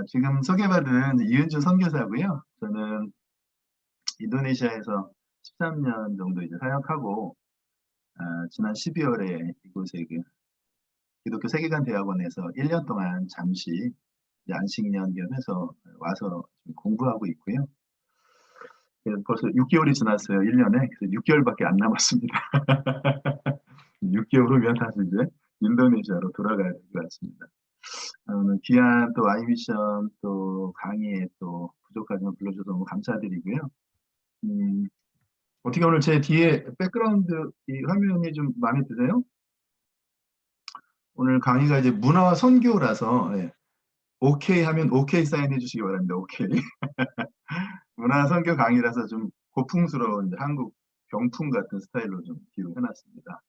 지금 소개받은 이은주 선교사고요. 저는 인도네시아에서 13년 정도 이제 사역하고, 지난 12월에 이곳에 기독교 세계관 대학원에서 1년 동안 잠시 이제 안식년 겸해서 와서 지금 공부하고 있고요. 벌써 6개월이 지났어요. 1년에. 그래서 6개월밖에 안 남았습니다. 6개월 후면 다시 이제 인도네시아로 돌아가야 될 것 같습니다. 오늘 귀한 또 아이미션 또 강의에 또 부족하지만 불러주셔서 너무 감사드리고요. 음, 어떻게 오늘 제 뒤에 백그라운드 이 화면이 좀 마음에 드세요? 오늘 강의가 이제 문화 선교라서, 오케이 하면 오케이 사인해 주시기 바랍니다. 오케이. 문화 선교 강의라서 좀 고풍스러운 이제 한국 병풍 같은 스타일로 좀 기록해놨습니다.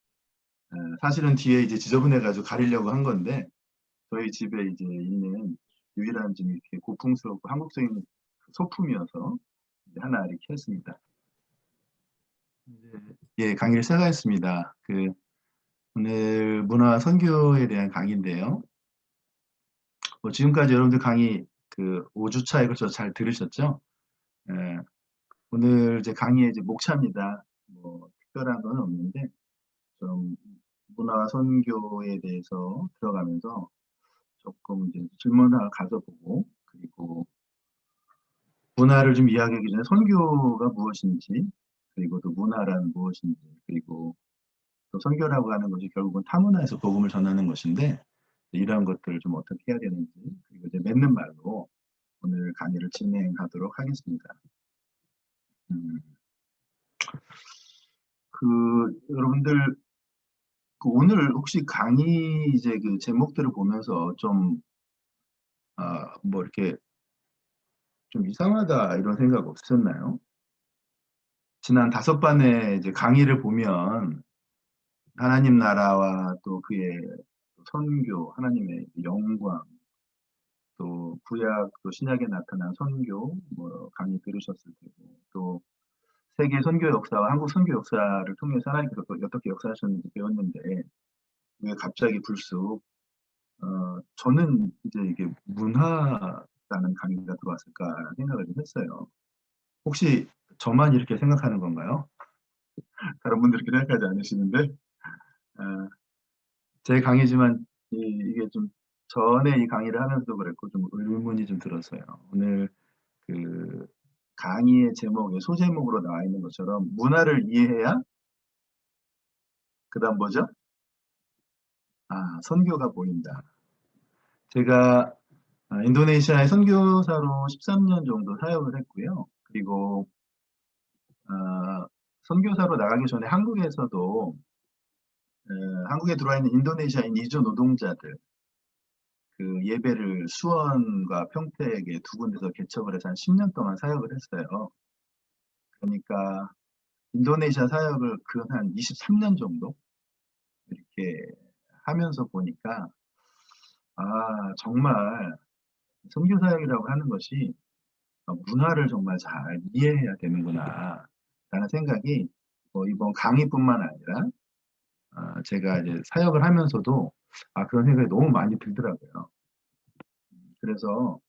사실은 뒤에 이제 지저분해가지고 가리려고 한 건데, 저희 집에 이제 있는 유일한 좀 이렇게 고풍스럽고 한국적인 소품이어서 이제 하나 이렇게 했습니다. 예, 강의를 시작하겠습니다. 오늘 문화 선교에 대한 강의인데요. 지금까지 여러분들 강의 5주차에 걸쳐서 잘 들으셨죠? 예, 오늘 이제 강의의 이제 목차입니다. 특별한 건 없는데, 좀 문화 선교에 대해서 들어가면서 조금 이제 질문 하나 가져보고, 그리고 문화를 좀 이야기하기 전에 선교가 무엇인지, 그리고 또 문화란 무엇인지, 그리고 또 선교라고 하는 것이 결국은 타문화에서 복음을 전하는 것인데, 이러한 것들을 좀 어떻게 해야 되는지, 그리고 이제 맺는 말로 오늘 강의를 진행하도록 하겠습니다. 음, 여러분들, 오늘 혹시 강의 이제 제목들을 보면서 좀, 이렇게 좀 이상하다 이런 생각 없으셨나요? 지난 5번의 이제 강의를 보면 하나님 나라와 또 그의 선교, 하나님의 영광, 또 구약 또 신약에 나타난 선교 강의 들으셨을 테고, 또 세계 선교 역사와 한국 선교 역사를 통해서 하나님께서 또 어떻게 역사하셨는지 배웠는데, 왜 갑자기 불쑥 저는 이제 이게 문화라는 강의가 들어왔을까 생각을 좀 했어요. 혹시 저만 이렇게 생각하는 건가요? 다른 분들이 그렇게 생각하지 않으시는데, 어, 제 강의지만 이게 좀 전에 이 강의를 하면서도 그랬고 좀 의문이 좀 들었어요. 오늘 그 강의의 제목에 소제목으로 나와 있는 것처럼 문화를 이해해야 그다음 뭐죠? 선교가 보인다. 제가 인도네시아의 선교사로 13년 정도 사역을 했고요. 그리고 선교사로 나가기 전에 한국에서도 한국에 들어와 있는 인도네시아인 이주 노동자들 예배를 수원과 평택에 두 군데서 개척을 해서 한 10년 동안 사역을 했어요. 그러니까 인도네시아 사역을 한 23년 정도 이렇게 하면서 보니까 정말 선교 사역이라고 하는 것이 문화를 정말 잘 이해해야 되는구나 라는 생각이 이번 강의뿐만 아니라 제가 이제 사역을 하면서도 그런 생각이 너무 많이 들더라고요. 그래서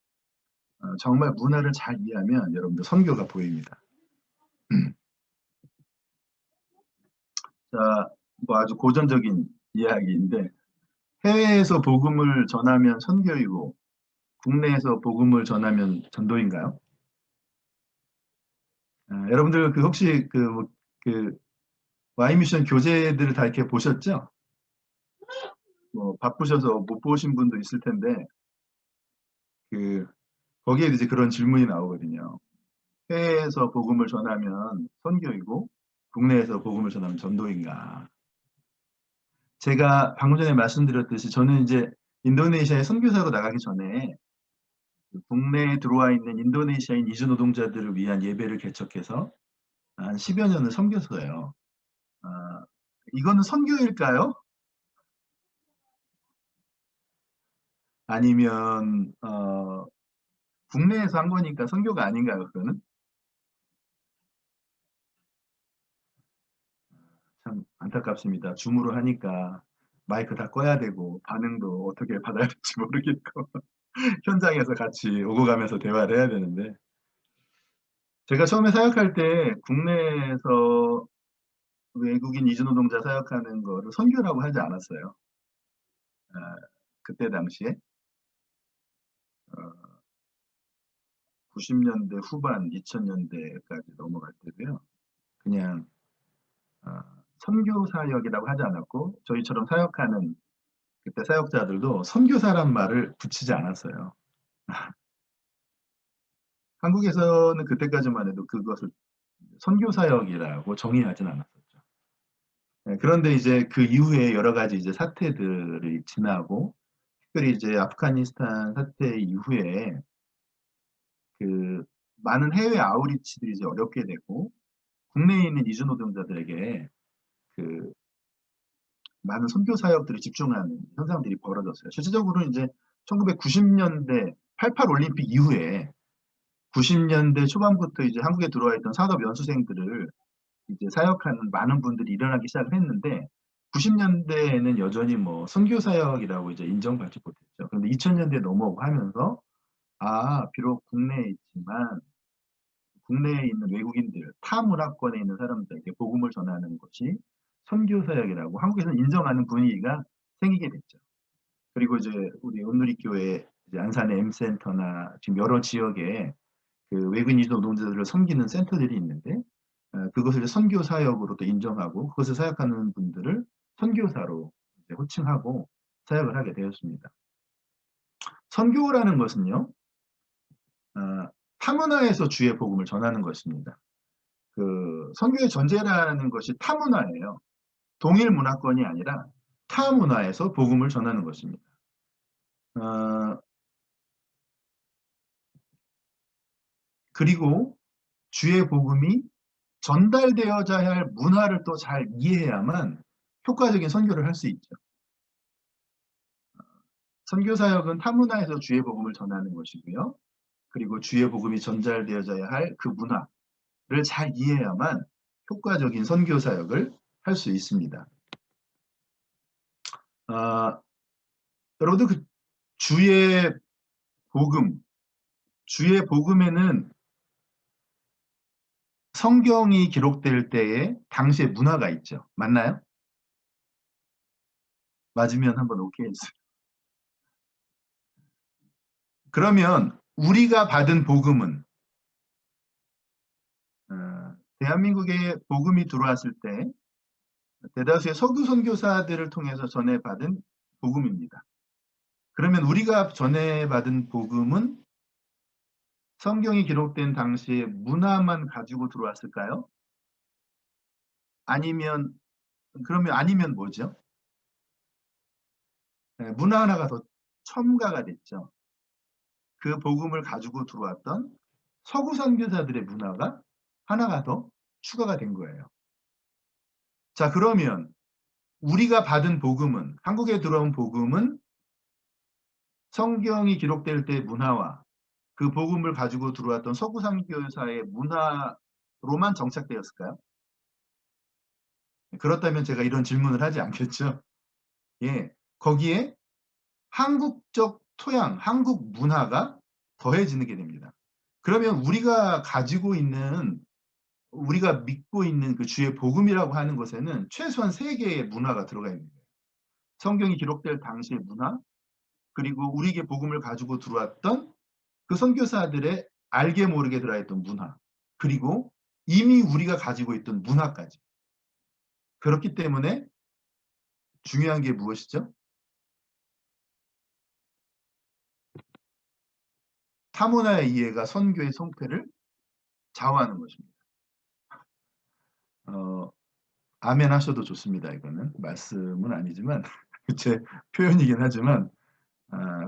정말 문화를 잘 이해하면 여러분들 선교가 보입니다. 자, 아주 고전적인 이야기인데, 해외에서 복음을 전하면 선교이고 국내에서 복음을 전하면 전도인가요? 여러분들 혹시 와이미션 교재들을 다 이렇게 보셨죠? 바쁘셔서 못 보신 분도 있을 텐데 거기에 이제 그런 질문이 나오거든요. 해외에서 복음을 전하면 선교이고 국내에서 복음을 전하면 전도인가? 제가 방금 전에 말씀드렸듯이 저는 이제 인도네시아에 선교사로 나가기 전에 국내에 들어와 있는 인도네시아인 이주 노동자들을 위한 예배를 개척해서 한 10여 년을 섬겼어요. 이거는 선교일까요? 아니면 국내에서 한 거니까 선교가 아닌가요, 그거는? 참 안타깝습니다. 줌으로 하니까 마이크 다 꺼야 되고 반응도 어떻게 받아야 될지 모르겠고 현장에서 같이 오고 가면서 대화를 해야 되는데 제가 처음에 사역할 때 국내에서 외국인 이주 노동자 사역하는 거를 선교라고 하지 않았어요. 아, 그때 당시에 90년대 후반 2000년대까지 넘어갈 때도요. 그냥 아, 선교 사역이라고 하지 않았고 저희처럼 사역하는 그때 사역자들도 선교사란 말을 붙이지 않았어요. 한국에서는 그때까지만 해도 그것을 선교사역이라고 정의하진 않았었죠. 네, 그런데 이제 그 이후에 여러 가지 이제 사태들이 지나고, 특별히 이제 아프가니스탄 사태 이후에 그 많은 해외 아우리치들이 이제 어렵게 되고, 국내에 있는 이주 노동자들에게 그 많은 선교 사역들이 집중하는 현상들이 벌어졌어요. 실질적으로 이제 1990년대 88 올림픽 이후에 90년대 초반부터 이제 한국에 들어와 있던 산업 연수생들을 이제 사역하는 많은 분들이 일어나기 시작을 했는데 90년대에는 여전히 뭐 선교 사역이라고 이제 인정받지 못했죠. 그런데 2000년대 넘어오고 하면서 비록 국내에 있지만 국내에 있는 외국인들, 타 문화권에 있는 사람들에게 복음을 전하는 것이 선교 사역이라고 한국에서는 인정하는 분위기가 생기게 됐죠. 그리고 이제 우리 온누리교회 이제 안산의 M센터나 지금 여러 지역에 그 외국인 이주 노동자들을 섬기는 센터들이 있는데 그것을 선교 사역으로 또 인정하고 그것을 사역하는 분들을 선교사로 이제 호칭하고 사역을 하게 되었습니다. 선교라는 것은요, 타문화에서 주의 복음을 전하는 것입니다. 그 선교의 전제라는 것이 타문화예요. 동일 문화권이 아니라 타문화에서 복음을 전하는 것입니다. 그리고 주의 복음이 전달되어야 할 문화를 또 잘 이해해야만 효과적인 선교를 할 수 있죠. 선교 사역은 타문화에서 주의 복음을 전하는 것이고요. 그리고 주의 복음이 전달되어야 할 그 문화를 잘 이해해야만 효과적인 선교 사역을 할 수 있습니다. 여러분들 그 주의 주의 복음에는 성경이 기록될 때에 당시의 문화가 있죠. 맞나요? 맞으면 한번 오케이 해주세요. 그러면 우리가 받은 복음은 대한민국에 복음이 들어왔을 때 대다수의 서구 선교사들을 통해서 전해받은 복음입니다. 그러면 우리가 전해받은 복음은 성경이 기록된 당시의 문화만 가지고 들어왔을까요? 아니면 뭐죠? 문화 하나가 더 첨가가 됐죠. 그 복음을 가지고 들어왔던 서구 선교사들의 문화가 하나가 더 추가가 된 거예요. 자, 그러면 우리가 받은 복음은, 한국에 들어온 복음은 성경이 기록될 때의 문화와 그 복음을 가지고 들어왔던 서구 선교사의 문화로만 정착되었을까요? 그렇다면 제가 이런 질문을 하지 않겠죠. 예, 거기에 한국적 토양, 한국 문화가 더해지는 게 됩니다. 그러면 우리가 믿고 있는 그 주의 복음이라고 하는 것에는 최소한 3개의 문화가 들어가 있는 거예요. 성경이 기록될 당시의 문화, 그리고 우리에게 복음을 가지고 들어왔던 그 선교사들의 알게 모르게 들어있던 문화, 그리고 이미 우리가 가지고 있던 문화까지. 그렇기 때문에 중요한 게 무엇이죠? 타문화의 이해가 선교의 성패를 좌우하는 것입니다. 아멘 하셔도 좋습니다. 이거는 말씀은 아니지만 제 표현이긴 하지만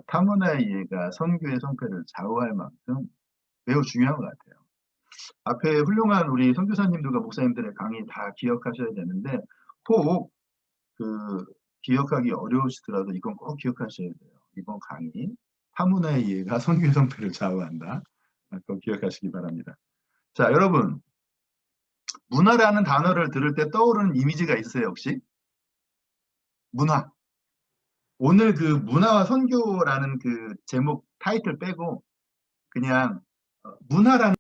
타문화의 이해가 선교의 성패를 좌우할 만큼 매우 중요한 것 같아요. 앞에 훌륭한 우리 선교사님들과 목사님들의 강의 다 기억하셔야 되는데 꼭 그 기억하기 어려우시더라도 이건 꼭 기억하셔야 돼요. 이번 강의 타문화의 이해가 선교의 성패를 좌우한다. 꼭 기억하시기 바랍니다. 자, 여러분 문화라는 단어를 들을 때 떠오르는 이미지가 있어요, 혹시? 문화. 오늘 그 문화와 선교라는 그 제목 타이틀 빼고 그냥 문화라는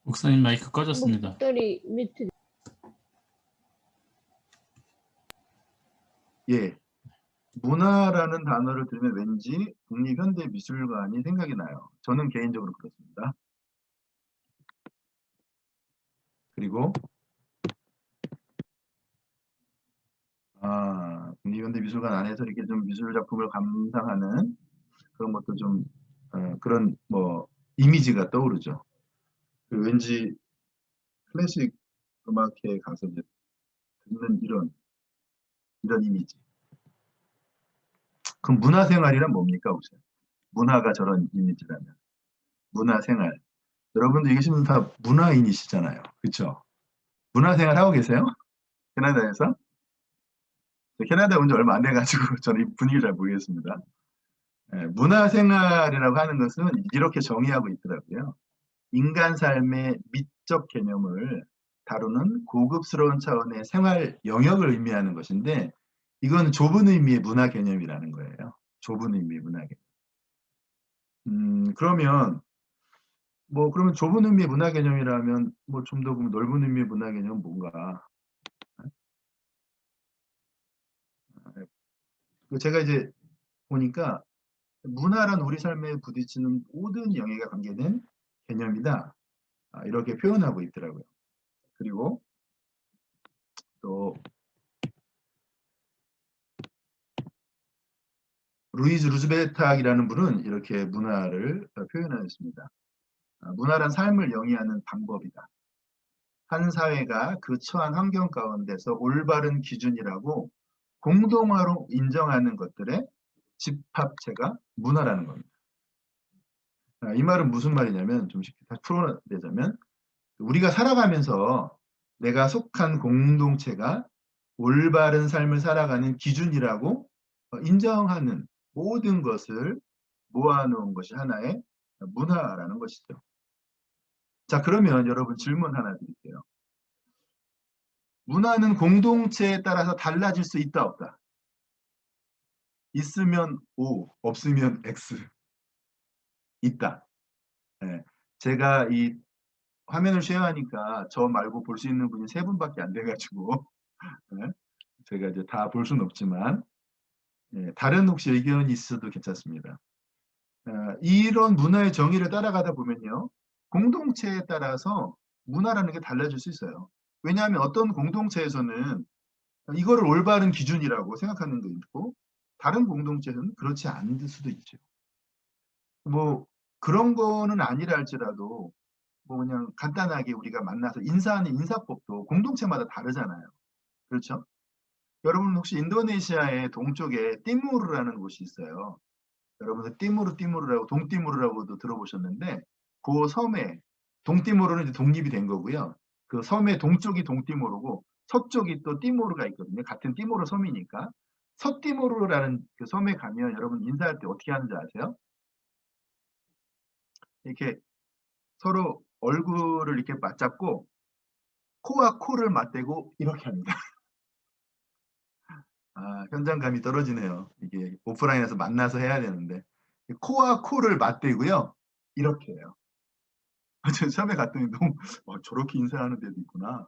목사님 마이크 꺼졌습니다. 목소리 밑에 예, 문화라는 단어를 들으면 왠지 국립현대미술관이 생각이 나요. 저는 개인적으로 그렇습니다. 그리고 국립현대미술관 안에서 이렇게 좀 미술 작품을 감상하는 그런 것도 좀 그런 뭐 이미지가 떠오르죠. 그 왠지 클래식 음악회에 가서 이제 듣는 이런 이미지. 그럼 문화생활이란 뭡니까 혹시? 문화가 저런 이미지라면 문화생활. 여러분들 계시는 다 문화인이시잖아요. 그렇죠? 문화생활 하고 계세요? 캐나다에서? 캐나다 온 지 얼마 안 돼가지고 저는 이 분위기를 잘 모르겠습니다. 문화생활이라고 하는 것은 이렇게 정의하고 있더라고요. 인간 삶의 미적 개념을 다루는 고급스러운 차원의 생활 영역을 의미하는 것인데 이건 좁은 의미의 문화 개념이라는 거예요. 좁은 의미의 문화 개념. 그러면 좁은 의미의 문화 개념이라면 뭐 좀 더 넓은 의미의 문화 개념은 뭔가? 제가 이제 보니까 문화란 우리 삶에 부딪히는 모든 영역에 관계된 개념이다. 이렇게 표현하고 있더라고요. 그리고 또 루이즈 루즈베탁이라는 분은 이렇게 문화를 표현하였습니다. 문화란 삶을 영위하는 방법이다. 한 사회가 그 처한 환경 가운데서 올바른 기준이라고 공동화로 인정하는 것들의 집합체가 문화라는 겁니다. 이 말은 무슨 말이냐면 좀 쉽게 풀어내자면 우리가 살아가면서 내가 속한 공동체가 올바른 삶을 살아가는 기준이라고 인정하는 모든 것을 모아놓은 것이 하나의 문화라는 것이죠. 자, 그러면 여러분 질문 하나 드릴게요. 문화는 공동체에 따라서 달라질 수 있다, 없다? 있으면 O, 없으면 X. 있다. 네. 제가 이 화면을 쉐어하니까 저 말고 볼 수 있는 분이 3분밖에 안 돼가지고 네. 제가 이제 다 볼 수는 없지만 다른 혹시 의견이 있어도 괜찮습니다. 이런 문화의 정의를 따라가다 보면요. 공동체에 따라서 문화라는 게 달라질 수 있어요. 왜냐하면 어떤 공동체에서는 이거를 올바른 기준이라고 생각하는 게 있고 다른 공동체는 그렇지 않을 수도 있죠. 뭐 그런 거는 아니라 할지라도 뭐 그냥 간단하게 우리가 만나서 인사하는 인사법도 공동체마다 다르잖아요. 그렇죠? 여러분 혹시 인도네시아의 동쪽에 티무르라는 곳이 있어요. 여러분들 티무르라고 동티무르라고도 들어보셨는데 그 섬에 동티무르는 이제 독립이 된 거고요. 그 섬의 동쪽이 동티무르고 서쪽이 또 티무르가 있거든요. 같은 티무르 섬이니까 서티무르라는 그 섬에 가면 여러분 인사할 때 어떻게 하는지 아세요? 이렇게 서로 얼굴을 이렇게 맞잡고 코와 코를 맞대고 이렇게 합니다. 현장감이 떨어지네요. 이게 오프라인에서 만나서 해야 되는데 코와 코를 맞대고요. 이렇게 해요. 저 처음에 갔더니 너무 저렇게 인사하는 데도 있구나.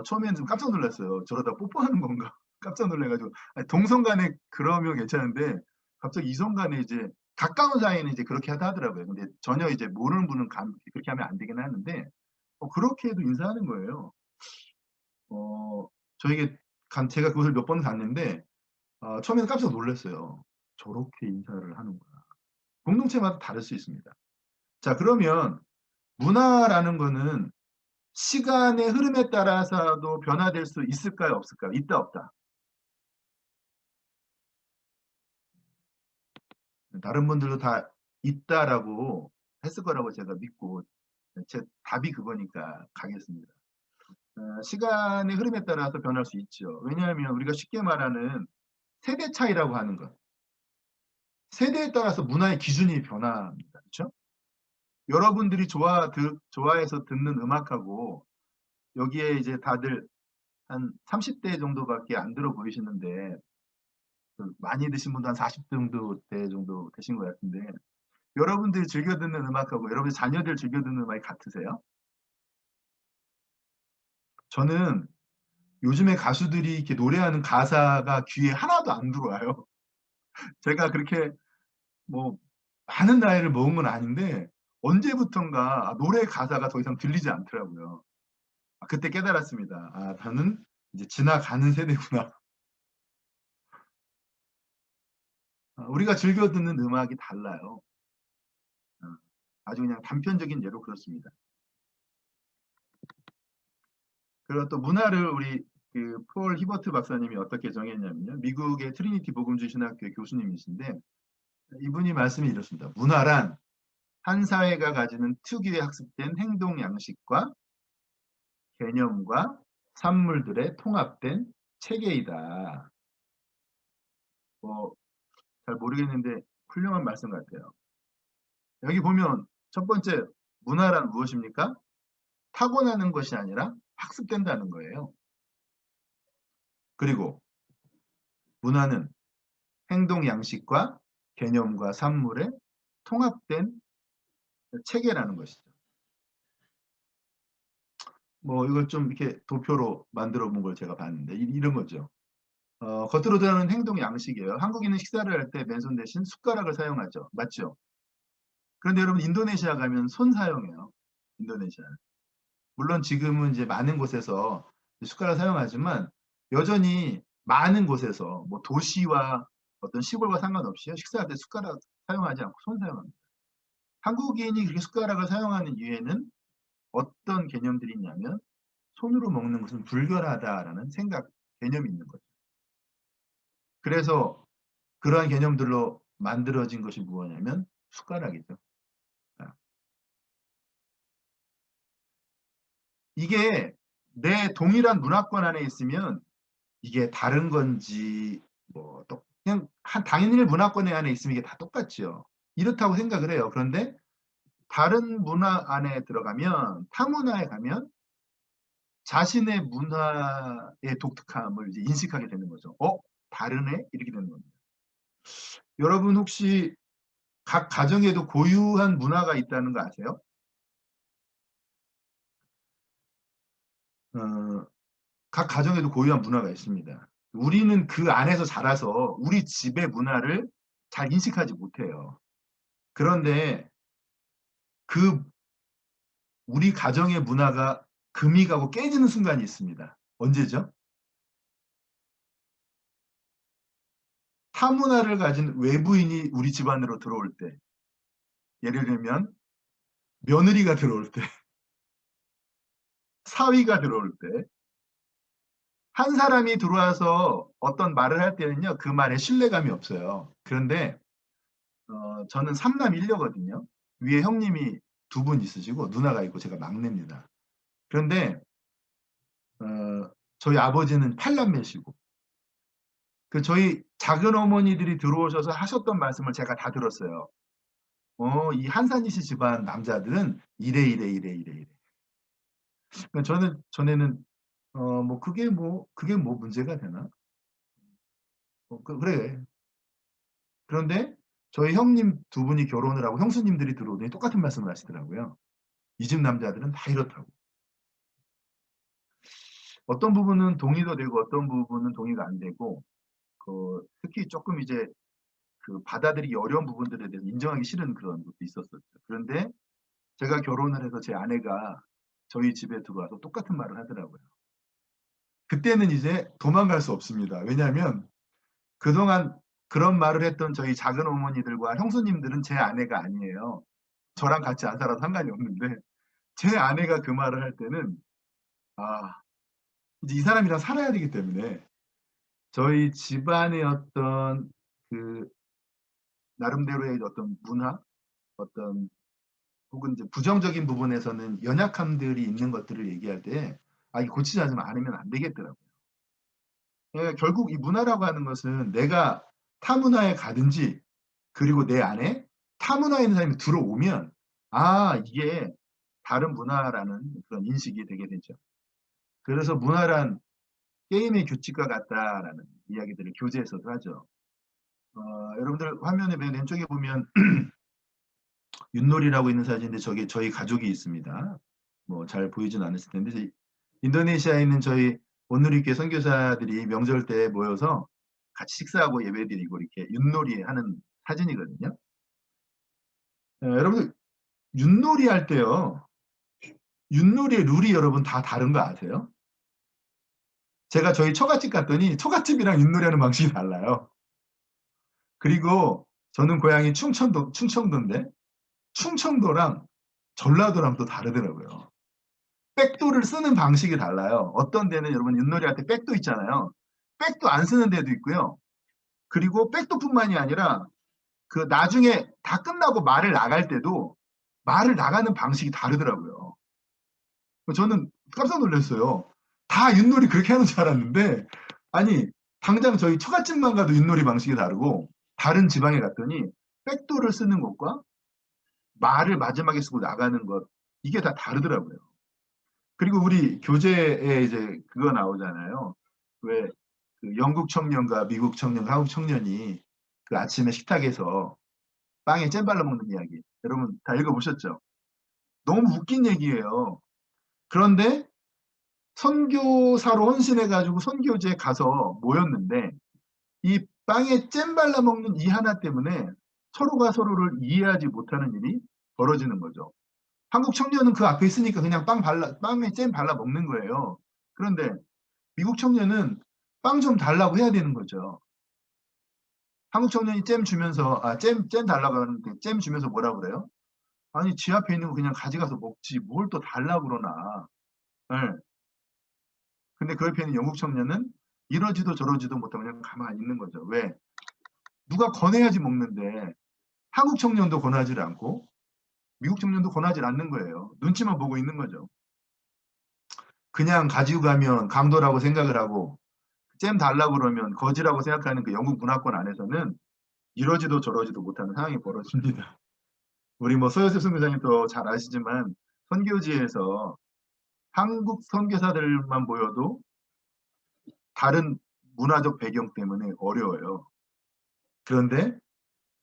처음에는 좀 깜짝 놀랐어요. 저러다 뽀뽀하는 건가? 깜짝 놀래가지고 동성 간에 그러면 괜찮은데 갑자기 이성 간에 이제 가까운 사이는 이제 그렇게 하더라고요. 근데 전혀 이제 모르는 분은 그렇게 하면 안 되긴 하는데 그렇게 해도 인사하는 거예요. 제가 그곳을 몇 번 갔는데 처음에는 깜짝 놀랐어요. 저렇게 인사를 하는구나. 공동체마다 다를 수 있습니다. 자, 그러면 문화라는 거는 시간의 흐름에 따라서도 변화될 수 있을까요? 없을까요? 있다, 없다? 다른 분들도 다 있다라고 했을 거라고 제가 믿고 제 답이 그거니까 가겠습니다. 시간의 흐름에 따라서 변할 수 있죠. 왜냐하면 우리가 쉽게 말하는 세대 차이라고 하는 것. 세대에 따라서 문화의 기준이 변합니다. 그렇죠? 여러분들이 좋아해서 듣는 음악하고 여기에 이제 다들 한 30대 정도밖에 안 들어 보이시는데 많이 드신 분도 한 40대 정도 되신 것 같은데 여러분들이 즐겨 듣는 음악하고 여러분 자녀들 즐겨 듣는 음악이 같으세요? 저는 요즘에 가수들이 이렇게 노래하는 가사가 귀에 하나도 안 들어와요. 제가 그렇게 뭐 많은 나이를 먹은 건 아닌데 언제부턴가 노래 가사가 더 이상 들리지 않더라고요. 그때 깨달았습니다. 나는 이제 지나가는 세대구나. 우리가 즐겨 듣는 음악이 달라요. 어, 아주 그냥 단편적인 예로 그렇습니다. 그리고 또 문화를 우리 폴 히버트 박사님이 어떻게 정했냐면요. 미국의 트리니티 복음주의 신학교의 교수님이신데 이분이 말씀이 이렇습니다. 문화란 한 사회가 가지는 특유의 학습된 행동 양식과 개념과 산물들의 통합된 체계이다. 뭐 잘 모르겠는데 훌륭한 말씀 같아요. 여기 보면 첫 번째 문화란 무엇입니까? 타고나는 것이 아니라 학습된다는 거예요. 그리고 문화는 행동 양식과 개념과 산물의 통합된 체계라는 것이죠. 뭐 이걸 좀 이렇게 도표로 만들어 본 걸 제가 봤는데 이런 거죠. 겉으로 드러나는 행동 양식이에요. 한국인은 식사를 할 때 맨손 대신 숟가락을 사용하죠. 맞죠? 그런데 여러분 인도네시아 가면 손 사용해요. 인도네시아. 물론 지금은 이제 많은 곳에서 숟가락 사용하지만 여전히 많은 곳에서 뭐 도시와 어떤 시골과 상관없이 식사할 때 숟가락 사용하지 않고 손 사용합니다. 한국인이 그렇게 숟가락을 사용하는 이유에는 어떤 개념들이 있냐면 손으로 먹는 것은 불결하다라는 생각, 개념이 있는 거죠. 그래서 그러한 개념들로 만들어진 것이 무엇이냐면 숟가락이죠. 이게 내 동일한 문화권 안에 있으면 이게 다른 건지 뭐 또 그냥 한 당일 문화권 안에 있으면 이게 다 똑같죠. 이렇다고 생각을 해요. 그런데 다른 문화 안에 들어가면 타 문화에 가면 자신의 문화의 독특함을 이제 인식하게 되는 거죠. 다르네? 이렇게 되는 겁니다. 여러분 혹시 각 가정에도 고유한 문화가 있다는 거 아세요? 어, 각 가정에도 고유한 문화가 있습니다. 우리는 그 안에서 자라서 우리 집의 문화를 잘 인식하지 못해요. 그런데 그 우리 가정의 문화가 금이 가고 깨지는 순간이 있습니다. 언제죠? 타 문화를 가진 외부인이 우리 집안으로 들어올 때, 예를 들면 며느리가 들어올 때, 사위가 들어올 때, 한 사람이 들어와서 어떤 말을 할 때는요, 그 말에 신뢰감이 없어요. 그런데 저는 삼남 일녀거든요. 위에 형님이 두 분 있으시고 누나가 있고 제가 막내입니다. 그런데 저희 아버지는 팔남매시고 저희 작은 어머니들이 들어오셔서 하셨던 말씀을 제가 다 들었어요. 이 한산이시 집안 남자들은 이래 이래 이래 이래 이래. 그러니까 저는 전에는 뭐 그게 뭐 문제가 되나? 그래. 그런데 저희 형님 두 분이 결혼을 하고 형수님들이 들어오더니 똑같은 말씀을 하시더라고요. 이 집 남자들은 다 이렇다고. 어떤 부분은 동의도 되고 어떤 부분은 동의가 안 되고 특히 조금 이제 받아들이기 어려운 부분들에 대해서 인정하기 싫은 그런 것도 있었었죠. 그런데 제가 결혼을 해서 제 아내가 저희 집에 들어와서 똑같은 말을 하더라고요. 그때는 이제 도망갈 수 없습니다. 왜냐하면 그동안 그런 말을 했던 저희 작은 어머니들과 형수님들은 제 아내가 아니에요. 저랑 같이 안 살아도 상관이 없는데 제 아내가 그 말을 할 때는 이제 이 사람이랑 살아야 되기 때문에 저희 집안의 어떤 그 나름대로의 어떤 문화, 어떤 혹은 이제 부정적인 부분에서는 연약함들이 있는 것들을 얘기할 때 이 고치지 않으면 안 되겠더라고요. 결국 이 문화라고 하는 것은 내가 타 문화에 가든지 그리고 내 안에 타 문화에 있는 사람이 들어오면 이게 다른 문화라는 그런 인식이 되게 되죠. 그래서 문화란 게임의 규칙과 같다라는 이야기들을 교재에서도 하죠. 여러분들 화면에 맨 왼쪽에 보면 윷놀이라고 있는 사진인데 저게 저희 가족이 있습니다. 뭐 잘 보이진 않으실 텐데 인도네시아에 있는 저희 온누리교회 선교사들이 명절 때 모여서 같이 식사하고 예배드리고 이렇게 윷놀이 하는 사진이거든요. 여러분들 윷놀이 할 때요. 윷놀이의 룰이 여러분 다 다른 거 아세요? 제가 저희 처갓집 갔더니 처갓집이랑 윷놀이하는 방식이 달라요. 그리고 저는 고향이 충청도인데 충청도랑 전라도랑 또 다르더라고요. 백도를 쓰는 방식이 달라요. 어떤 데는 여러분 윷놀이 할 때 백도 있잖아요. 백도 안 쓰는 데도 있고요. 그리고 백도뿐만이 아니라 그 나중에 다 끝나고 말을 나갈 때도 말을 나가는 방식이 다르더라고요. 저는 깜짝 놀랐어요. 다 윷놀이 그렇게 하는 줄 알았는데 아니 당장 저희 처갓집만 가도 윷놀이 방식이 다르고 다른 지방에 갔더니 백도를 쓰는 것과 말을 마지막에 쓰고 나가는 것 이게 다 다르더라고요. 그리고 우리 교재에 이제 그거 나오잖아요. 왜 그 영국 청년과 미국 청년, 한국 청년이 그 아침에 식탁에서 빵에 잼 발라 먹는 이야기. 여러분 다 읽어보셨죠? 너무 웃긴 얘기예요. 그런데 선교사로 헌신해가지고 선교지에 가서 모였는데 이 빵에 잼 발라 먹는 이 하나 때문에 서로가 서로를 이해하지 못하는 일이 벌어지는 거죠. 한국 청년은 그 앞에 있으니까 그냥 빵에 잼 발라 먹는 거예요. 그런데 미국 청년은 빵 좀 달라고 해야 되는 거죠. 한국 청년이 잼 주면서, 잼 달라고 하는데 잼 주면서 뭐라 그래요? 아니, 지 앞에 있는 거 그냥 가져가서 먹지. 뭘 또 달라고 그러나. 네. 근데 그 옆에 있는 영국 청년은 이러지도 저러지도 못하고 그냥 가만히 있는 거죠. 왜? 누가 권해야지 먹는데 한국 청년도 권하지 않고 미국 청년도 권하지 않는 거예요. 눈치만 보고 있는 거죠. 그냥 가지고 가면 강도라고 생각을 하고 잼 달라고 그러면 거지라고 생각하는 그 영국 문화권 안에서는 이러지도 저러지도 못하는 상황이 벌어집니다. 우리 뭐 서효셉 선교사님 도 잘 아시지만 선교지에서 한국 선교사들만 모여도 다른 문화적 배경 때문에 어려워요. 그런데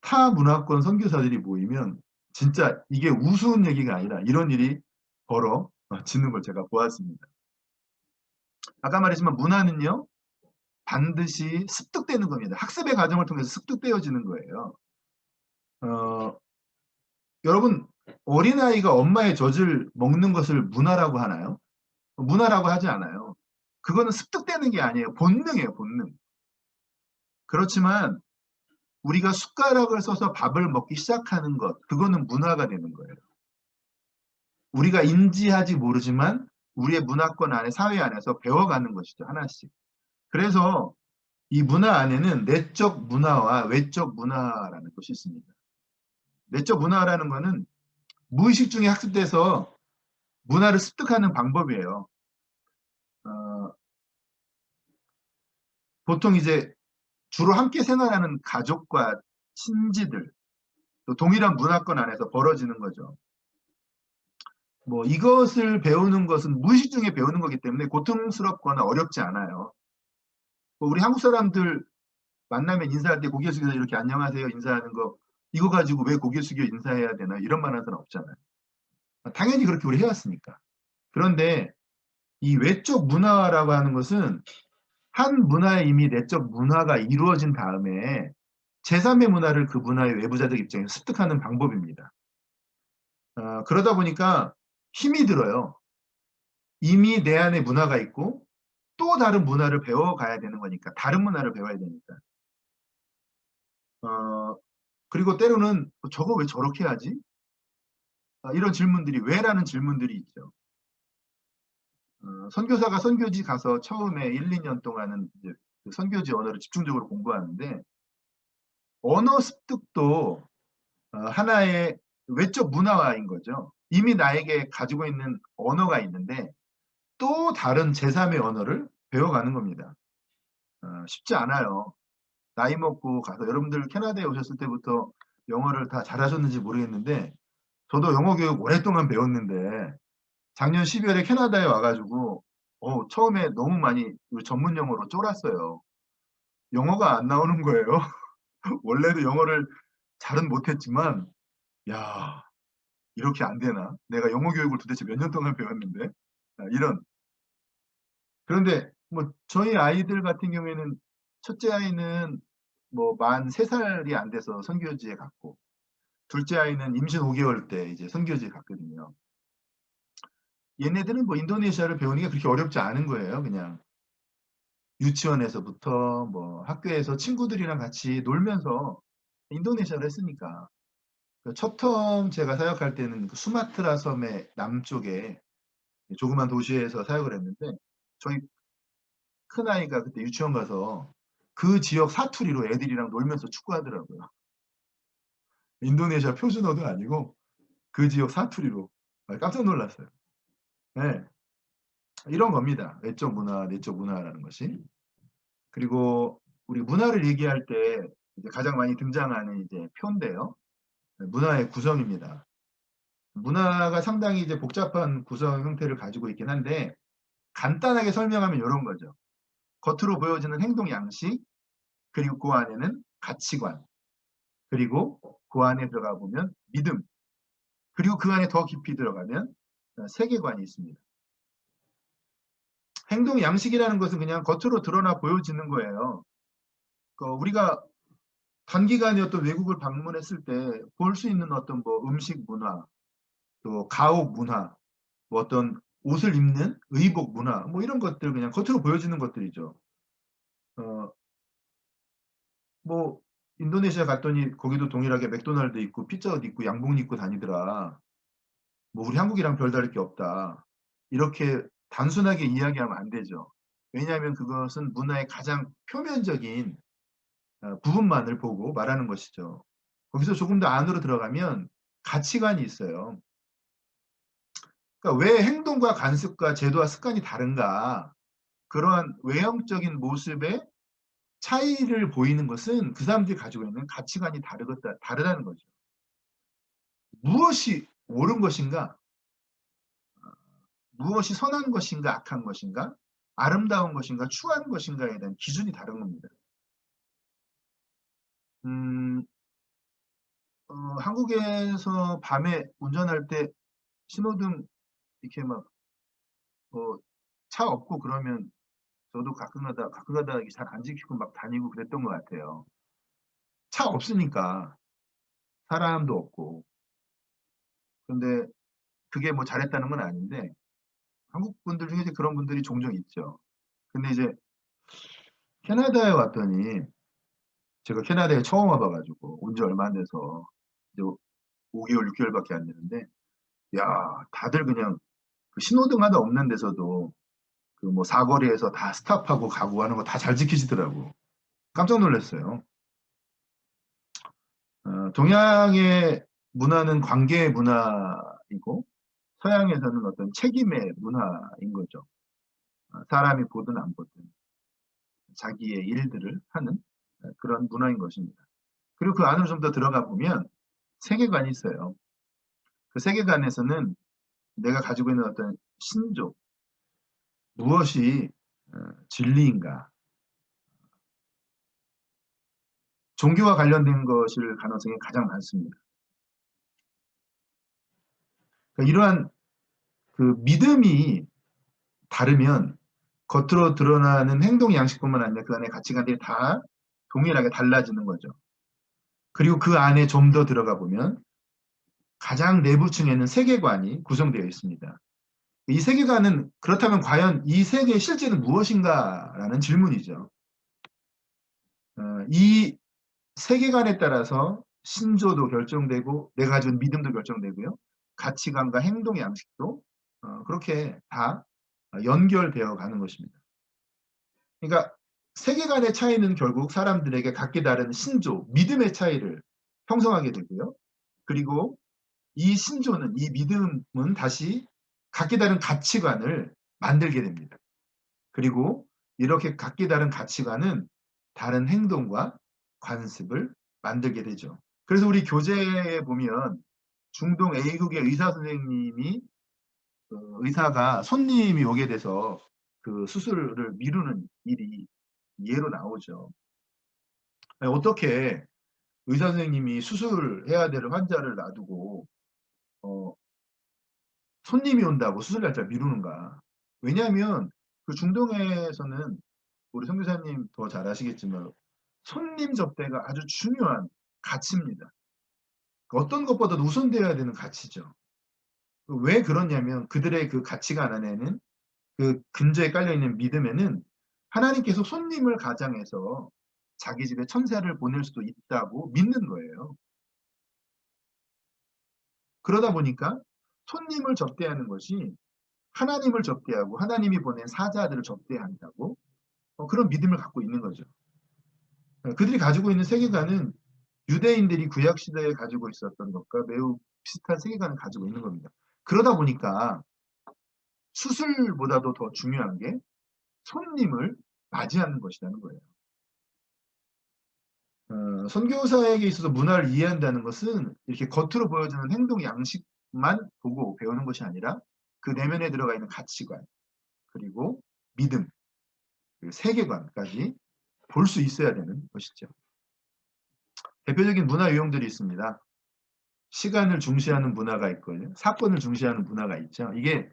타 문화권 선교사들이 모이면 진짜 이게 우스운 얘기가 아니라 이런 일이 벌어지는 걸 제가 보았습니다. 아까 말했지만 문화는요. 반드시 습득되는 겁니다. 학습의 과정을 통해서 습득되어지는 거예요. 여러분 어린아이가 엄마의 젖을 먹는 것을 문화라고 하나요? 문화라고 하지 않아요. 그거는 습득되는 게 아니에요. 본능이에요. 본능. 그렇지만 우리가 숟가락을 써서 밥을 먹기 시작하는 것 그거는 문화가 되는 거예요. 우리가 인지하지 모르지만 우리의 문화권 안에 사회 안에서 배워가는 것이죠. 하나씩. 그래서 이 문화 안에는 내적 문화와 외적 문화라는 것이 있습니다. 내적 문화라는 것은 무의식 중에 학습돼서 문화를 습득하는 방법이에요. 보통 이제 주로 함께 생활하는 가족과 친지들, 또 동일한 문화권 안에서 벌어지는 거죠. 뭐 이것을 배우는 것은 무의식 중에 배우는 거기 때문에 고통스럽거나 어렵지 않아요. 우리 한국 사람들 만나면 인사할 때 고개 숙여서 이렇게 안녕하세요 인사하는 거 이거 가지고 왜 고개 숙여 인사해야 되나 이런 말 하는 사람 없잖아요. 당연히 그렇게 우리 해왔으니까. 그런데 이 외적 문화라고 하는 것은 한 문화에 이미 내적 문화가 이루어진 다음에 제3의 문화를 그 문화의 외부자적 입장에서 습득하는 방법입니다. 그러다 보니까 힘이 들어요. 이미 내 안에 문화가 있고 또 다른 문화를 배워가야 되는 거니까 다른 문화를 배워야 되니까. 그리고 때로는 저거 왜 저렇게 하지? 이런 질문들이 왜라는 질문들이 있죠. 선교사가 선교지 가서 처음에 1, 2년 동안은 이제 그 선교지 언어를 집중적으로 공부하는데 언어 습득도 하나의 외적 문화화인 거죠. 이미 나에게 가지고 있는 언어가 있는데 또 다른 제3의 언어를 배워가는 겁니다. 쉽지 않아요. 나이 먹고 가서 여러분들 캐나다에 오셨을 때부터 영어를 다 잘하셨는지 모르겠는데 저도 영어 교육 오랫동안 배웠는데 작년 12월에 캐나다에 와가지고 처음에 너무 많이 전문 용어로 쫄았어요. 영어가 안 나오는 거예요. 원래도 영어를 잘은 못했지만, 야, 이렇게 안 되나? 내가 영어 교육을 도대체 몇 년 동안 배웠는데? 이런. 그런데 뭐 저희 아이들 같은 경우에는 첫째 아이는 뭐 만 3살이 안 돼서 선교지에 갔고, 둘째 아이는 임신 5개월 때 이제 선교지에 갔거든요. 얘네들은 뭐 인도네시아를 배우는 게 그렇게 어렵지 않은 거예요. 그냥 유치원에서부터 뭐 학교에서 친구들이랑 같이 놀면서 인도네시아를 했으니까. 첫 텀 제가 사역할 때는 그 수마트라 섬의 남쪽에 조그만 도시에서 사역을 했는데, 저희 큰아이가 그때 유치원 가서 그 지역 사투리로 애들이랑 놀면서 축구하더라고요. 인도네시아 표준어도 아니고 그 지역 사투리로. 깜짝 놀랐어요. 네, 이런 겁니다. 외적 문화, 내적 문화라는 것이. 그리고 우리 문화를 얘기할 때 이제 가장 많이 등장하는 이제 표인데요. 문화의 구성입니다. 문화가 상당히 이제 복잡한 구성 형태를 가지고 있긴 한데, 간단하게 설명하면 이런 거죠. 겉으로 보여지는 행동 양식, 그리고 그 안에는 가치관, 그리고 그 안에 들어가 보면 믿음, 그리고 그 안에 더 깊이 들어가면 세계관이 있습니다. 행동 양식이라는 것은 그냥 겉으로 드러나 보여지는 거예요. 우리가 단기간에 어떤 외국을 방문했을 때 볼 수 있는 어떤 뭐 음식 문화, 또 가옥 문화, 뭐 어떤 옷을 입는 의복 문화, 뭐 이런 것들 그냥 겉으로 보여지는 것들이죠. 어, 뭐 인도네시아 갔더니 거기도 동일하게 맥도날드 있고 피자헛 있고 양복 입고 다니더라. 뭐 우리 한국이랑 별다를 게 없다. 이렇게 단순하게 이야기하면 안 되죠. 왜냐하면 그것은 문화의 가장 표면적인 부분만을 보고 말하는 것이죠. 거기서 조금 더 안으로 들어가면 가치관이 있어요. 그러니까 왜 행동과 관습과 제도와 습관이 다른가? 그러한 외형적인 모습의 차이를 보이는 것은 그 사람들이 가지고 있는 가치관이 다르다는 거죠. 무엇이 옳은 것인가? 무엇이 선한 것인가? 악한 것인가? 아름다운 것인가? 추한 것인가에 대한 기준이 다른 겁니다. 음, 한국에서 밤에 운전할 때 신호등 이렇게 막, 차 없고 그러면 저도 가끔 가다 잘 안 지키고 막 다니고 그랬던 것 같아요. 차 없으니까 사람도 없고. 근데 그게 뭐 잘했다는 건 아닌데, 한국 분들 중에 이제 그런 분들이 종종 있죠. 근데 이제 캐나다에 왔더니, 제가 캐나다에 처음 와봐가지고 온 지 얼마 안 돼서 이제 5개월, 6개월밖에 안 됐는데, 야, 다들 그냥 그 신호등 하나 없는 데서도 그 뭐 사거리에서 다 스탑하고 가고 하는 거 다 잘 지키시더라고. 깜짝 놀랐어요. 동양의 문화는 관계의 문화이고, 서양에서는 어떤 책임의 문화인 거죠. 사람이 보든 안 보든 자기의 일들을 하는 그런 문화인 것입니다. 그리고 그 안으로 좀 더 들어가 보면 세계관이 있어요. 그 세계관에서는 내가 가지고 있는 어떤 신조, 무엇이 진리인가, 종교와 관련된 것일 가능성이 가장 많습니다. 그러니까 이러한 그 믿음이 다르면 겉으로 드러나는 행동 양식뿐만 아니라 그 안에 가치관들이 다 동일하게 달라지는 거죠. 그리고 그 안에 좀 더 들어가 보면 가장 내부층에는 세계관이 구성되어 있습니다. 이 세계관은 그렇다면 과연 이 세계의 실제는 무엇인가라는 질문이죠. 이 세계관에 따라서 신조도 결정되고 내가 가진 믿음도 결정되고요. 가치관과 행동 양식도 그렇게 다 연결되어 가는 것입니다. 그러니까 세계관의 차이는 결국 사람들에게 각기 다른 신조, 믿음의 차이를 형성하게 되고요. 그리고 이 신조는, 이 믿음은 다시 각기 다른 가치관을 만들게 됩니다. 그리고 이렇게 각기 다른 가치관은 다른 행동과 관습을 만들게 되죠. 그래서 우리 교재에 보면 중동 A국의 의사 선생님이, 의사가 손님이 오게 돼서 그 수술을 미루는 일이 예로 나오죠. 아니, 어떻게 의사 선생님이 수술해야 될 환자를 놔두고 손님이 온다고 수술 날짜를 미루는가? 왜냐하면 그 중동에서는 우리 선교사님 더 잘 아시겠지만 손님 접대가 아주 중요한 가치입니다. 어떤 것보다도 우선되어야 되는 가치죠. 왜 그러냐면 그들의 그 가치관 안에는 그 근저에 깔려있는 믿음에는 하나님께서 손님을 가장해서 자기 집에 천사를 보낼 수도 있다고 믿는 거예요. 그러다 보니까 손님을 접대하는 것이 하나님을 접대하고 하나님이 보낸 사자들을 접대한다고 그런 믿음을 갖고 있는 거죠. 그들이 가지고 있는 세계관은 유대인들이 구약 시대에 가지고 있었던 것과 매우 비슷한 세계관을 가지고 있는 겁니다. 그러다 보니까 수술보다도 더 중요한 게 손님을 맞이하는 것이라는 거예요. 선교사에게 있어서 문화를 이해한다는 것은 이렇게 겉으로 보여주는 행동 양식만 보고 배우는 것이 아니라 그 내면에 들어가 있는 가치관, 그리고 믿음, 그리고 세계관까지 볼 수 있어야 되는 것이죠. 대표적인 문화 유형들이 있습니다. 시간을 중시하는 문화가 있고요. 사건을 중시하는 문화가 있죠. 이게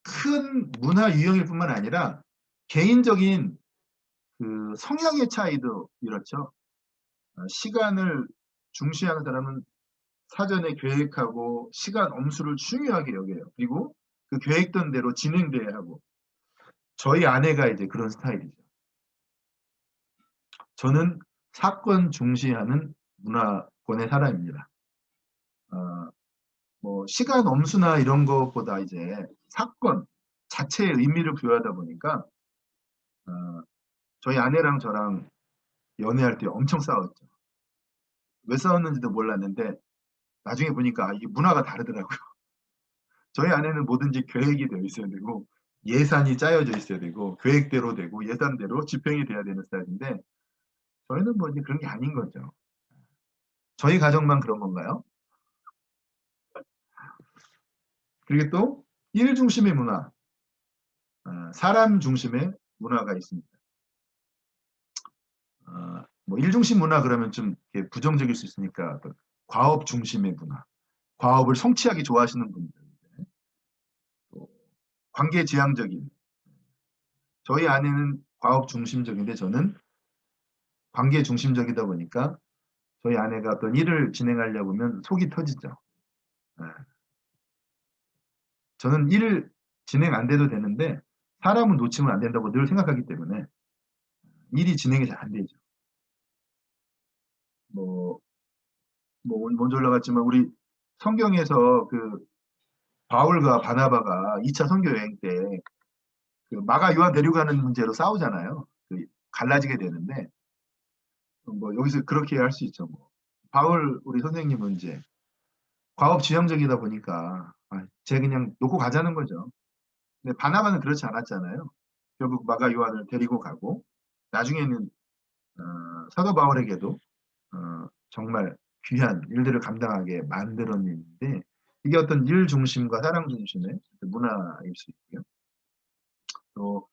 큰 문화 유형일 뿐만 아니라 개인적인 그 성향의 차이도 이렇죠. 시간을 중시하는 사람은 사전에 계획하고 시간 엄수를 중요하게 여겨요. 그리고 그 계획된 대로 진행돼야 하고. 저희 아내가 이제 그런 스타일이죠. 저는 사건 중시하는 문화권의 사람입니다. 뭐 시간 엄수나 이런 것보다 이제 사건 자체의 의미를 부여하다 보니까 어, 저희 아내랑 저랑 연애할 때 엄청 싸웠죠. 왜 싸웠는지도 몰랐는데 나중에 보니까 이게 문화가 다르더라고요. 저희 아내는 뭐든지 계획이 되어 있어야 되고 예산이 짜여져 있어야 되고 계획대로 되고 예산대로 집행이 돼야 되는 스타일인데 저희는 뭐 이제 그런 게 아닌 거죠. 저희 가정만 그런 건가요? 그리고 또 일 중심의 문화, 사람 중심의 문화가 있습니다. 뭐 일중심 문화 그러면 좀 부정적일 수 있으니까 과업 중심의 문화, 과업을 성취하기 좋아하시는 분들, 또 관계 지향적인, 저희 아내는 과업 중심적인데 저는 관계 중심적이다 보니까 저희 아내가 어떤 일을 진행하려고 하면 속이 터지죠. 네. 저는 일을 진행 안 돼도 되는데 사람은 놓치면 안 된다고 늘 생각하기 때문에 일이 진행이 잘 안 되죠. 뭐 먼저 올라갔지만 우리 성경에서 그 바울과 바나바가 2차 선교 여행 때 그 마가 요한 데려가는 문제로 싸우잖아요. 그 갈라지게 되는데 뭐 여기서 그렇게 할 수 있죠. 뭐. 바울 우리 선생님은 이제 과업 지향적이다 보니까 쟤 그냥 놓고 가자는 거죠. 근데 바나바는 그렇지 않았잖아요. 결국 마가 요한을 데리고 가고 나중에는 사도 바울에게도 정말 귀한 일들을 감당하게 만들었는데 이게 어떤 일 중심과 사랑 중심의 문화일 수 있고요. 또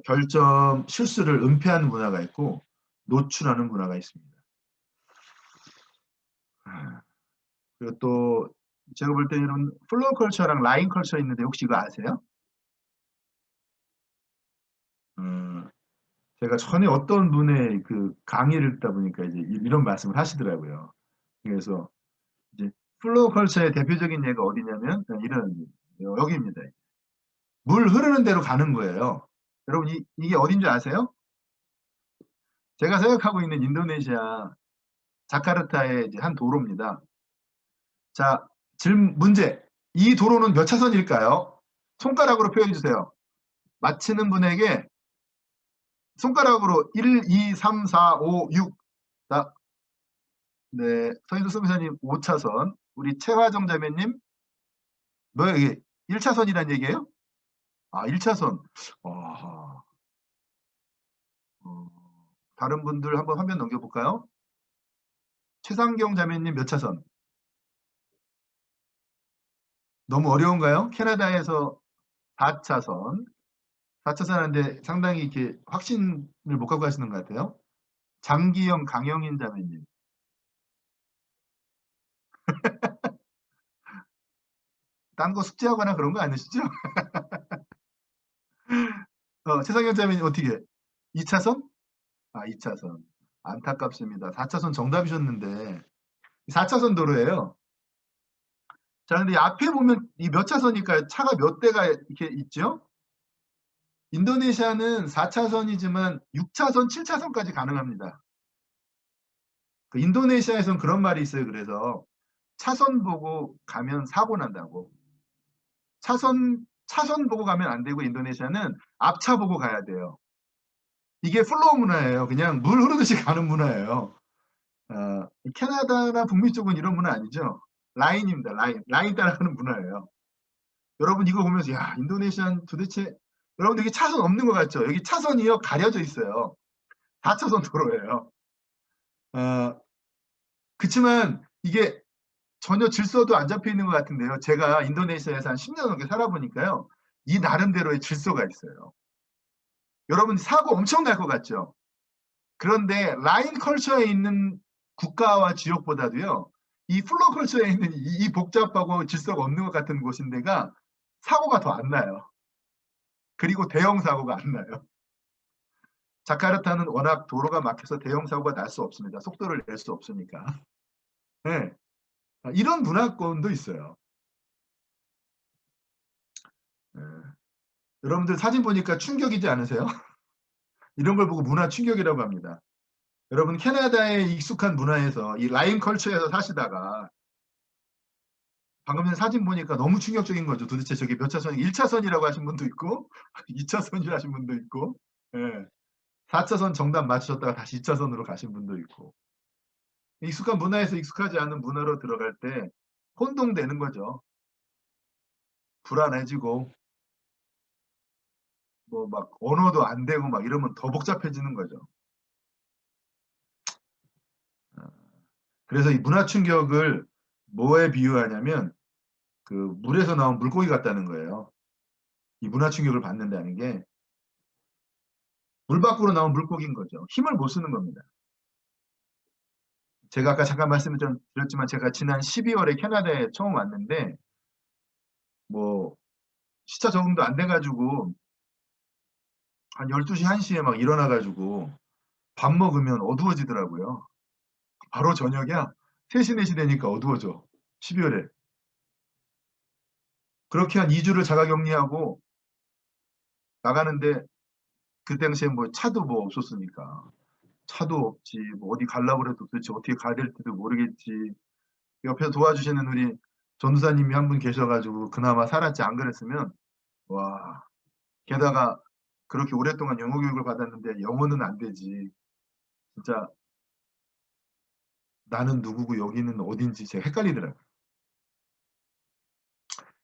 결점 실수를 은폐하는 문화가 있고 노출하는 문화가 있습니다. 그리고 또 제가 볼 때는 플로우 컬처랑 라인 컬처 있는데 혹시 이거 아세요? 제가 전에 어떤 분의 그 강의를 듣다 보니까 이제 이런 말씀을 하시더라고요. 그래서 이제 플로우 컬처의 대표적인 예가 어디냐면 이런 여기입니다. 물 흐르는 대로 가는 거예요. 여러분 이게 어딘 줄 아세요? 제가 생각하고 있는 인도네시아 자카르타의 이제 한 도로입니다. 자, 문제. 이 도로는 몇 차선일까요? 손가락으로 표현해 주세요. 맞히는 분에게 손가락으로 1, 2, 3, 4, 5, 6. 자, 네, 서인수 선교사님 5차선. 우리 최화정 자매님, 뭐야 이게 1차선이란 얘기예요? 아, 1차선. 어, 다른 분들 한번 화면 넘겨볼까요? 최상경 자매님 몇 차선? 너무 어려운가요? 캐나다에서 4차선. 4차선 하는데 상당히 이렇게 확신을 못 갖고 가시는 것 같아요. 장기영, 강영인 자매님. 딴 거 숙제하거나 그런 거 아니시죠? 최상현 자매님 어떻게? 2차선? 2차선. 안타깝습니다. 4차선 정답이셨는데 4차선 도로예요. 자, 근데 앞에 보면 이 몇 차선일까요? 차가 몇 대가 이렇게 있죠? 인도네시아는 4차선이지만 6차선, 7차선까지 가능합니다. 그 인도네시아에서는 그런 말이 있어요. 그래서 차선 보고 가면 사고 난다고. 차선 보고 가면 안 되고 인도네시아는 앞차 보고 가야 돼요. 이게 플로우 문화예요. 그냥 물 흐르듯이 가는 문화예요. 캐나다나 북미 쪽은 이런 문화 아니죠. 라인입니다. 라인 따라가는 문화예요. 여러분 이거 보면서 야 인도네시아는 도대체 여러분 여기 차선 없는 것 같죠? 여기 차선이요 가려져 있어요. 4차선 도로예요. 그치만 이게 전혀 질서도 안 잡혀 있는 것 같은데요. 제가 인도네시아에서 한 10년 넘게 살아보니까요. 이 나름대로의 질서가 있어요. 여러분 사고 엄청 날 것 같죠? 그런데 라인 컬처에 있는 국가와 지역보다도요. 이 플로우 컬처에 있는 이 복잡하고 질서가 없는 것 같은 곳인데가 사고가 더 안 나요. 그리고 대형 사고가 안 나요. 자카르타는 워낙 도로가 막혀서 대형 사고가 날 수 없습니다. 속도를 낼 수 없으니까. 네. 이런 문화권도 있어요. 네. 여러분들 사진 보니까 충격이지 않으세요? 이런 걸 보고 문화 충격이라고 합니다. 여러분 캐나다의 익숙한 문화에서 이 라인 컬처에서 사시다가 방금 전에 사진 보니까 너무 충격적인 거죠. 도대체 저게 몇 차선이 1차선이라고 하신 분도 있고 2차선이라 하신 분도 있고 4차선 정답 맞추셨다가 다시 2차선으로 가신 분도 있고 익숙한 문화에서 익숙하지 않은 문화로 들어갈 때 혼동되는 거죠. 불안해지고 뭐 막 언어도 안 되고 막 이러면 더 복잡해지는 거죠. 그래서 이 문화 충격을 뭐에 비유하냐면 그 물에서 나온 물고기 같다는 거예요. 이 문화 충격을 받는다는 게 물 밖으로 나온 물고기인 거죠. 힘을 못 쓰는 겁니다. 제가 아까 잠깐 말씀을 좀 드렸지만 제가 지난 12월에 캐나다에 처음 왔는데 뭐 시차 적응도 안 돼가지고 한 12시, 1시에 막 일어나가지고 밥 먹으면 어두워지더라고요. 바로 저녁이야. 3시, 4시 되니까 어두워져. 12월에. 그렇게 한 2주를 자가격리하고 나가는데 그 당시에 뭐 차도 뭐 없었으니까. 차도 없지. 뭐 어디 가려고 그래도 도대체 어떻게 가야 될지도 모르겠지. 옆에서 도와주시는 우리 전도사님이 한 분 계셔가지고 그나마 살았지. 안 그랬으면 와. 게다가 그렇게 오랫동안 영어 교육을 받았는데 영어는 안 되지. 진짜 나는 누구고 여기는 어딘지 제가 헷갈리더라고요.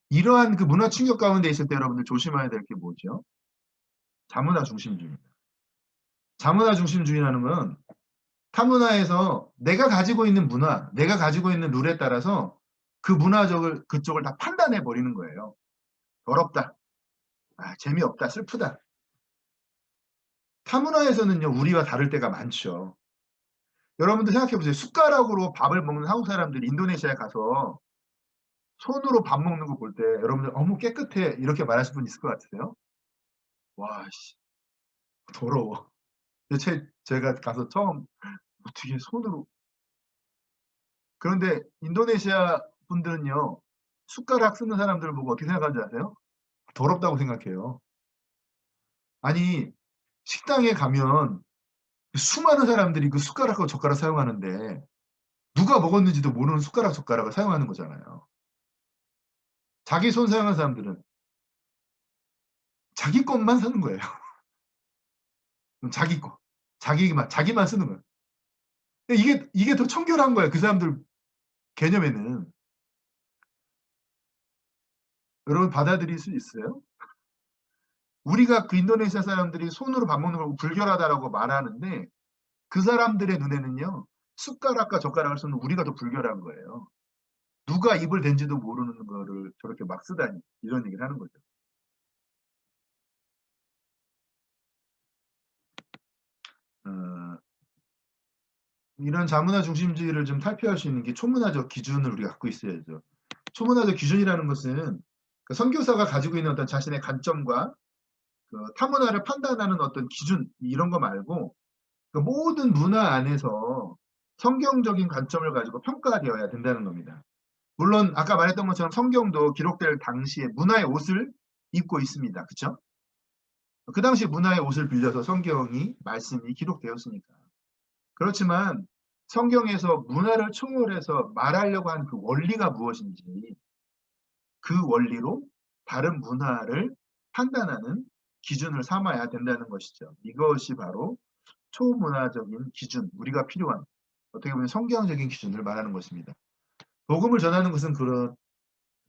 이러한 그 문화 충격 가운데 있을 때 여러분들 조심해야 될 게 뭐죠? 자문화 중심주의입니다. 자문화 중심주의라는 건 타문화에서 내가 가지고 있는 문화, 내가 가지고 있는 룰에 따라서 그 문화적을 그쪽을 다 판단해 버리는 거예요. 더럽다. 재미없다. 슬프다. 타문화에서는요. 우리와 다를 때가 많죠. 여러분들 생각해 보세요. 숟가락으로 밥을 먹는 한국 사람들이 인도네시아에 가서 손으로 밥 먹는 거 볼 때 여러분들 어머 깨끗해 이렇게 말하실 분 있을 것 같으세요? 와 씨 더러워. 제가 가서 처음 어떻게 손으로 그런데 인도네시아 분들은요. 숟가락 쓰는 사람들을 보고 어떻게 생각하는지 아세요? 더럽다고 생각해요. 아니 식당에 가면 수많은 사람들이 그 숟가락과 젓가락 사용하는데 누가 먹었는지도 모르는 숟가락 젓가락을 사용하는 거잖아요. 자기 손 사용하는 사람들은 자기 것만 사는 거예요. 자기 거. 자기만 쓰는 거예요. 이게 더 청결한 거예요. 그 사람들 개념에는. 여러분 받아들일 수 있어요? 우리가 그 인도네시아 사람들이 손으로 밥 먹는 걸 불결하다라고 말하는데 그 사람들의 눈에는요. 숟가락과 젓가락을 쓰는 우리가 더 불결한 거예요. 누가 입을 댄지도 모르는 거를 저렇게 막 쓰다니 이런 얘기를 하는 거죠. 이런 자문화 중심주의를 좀 탈피할 수 있는 게 초문화적 기준을 우리가 갖고 있어야죠. 초문화적 기준이라는 것은 그 선교사가 가지고 있는 어떤 자신의 관점과 그 타문화를 판단하는 어떤 기준 이런 거 말고 그 모든 문화 안에서 성경적인 관점을 가지고 평가되어야 된다는 겁니다. 물론 아까 말했던 것처럼 성경도 기록될 당시에 문화의 옷을 입고 있습니다. 그렇죠? 그 당시 문화의 옷을 빌려서 성경이 말씀이 기록되었으니까. 그렇지만 성경에서 문화를 초월해서 말하려고 하는 그 원리가 무엇인지 그 원리로 다른 문화를 판단하는 기준을 삼아야 된다는 것이죠. 이것이 바로 초문화적인 기준, 우리가 필요한 어떻게 보면 성경적인 기준을 말하는 것입니다. 복음을 전하는 것은 그런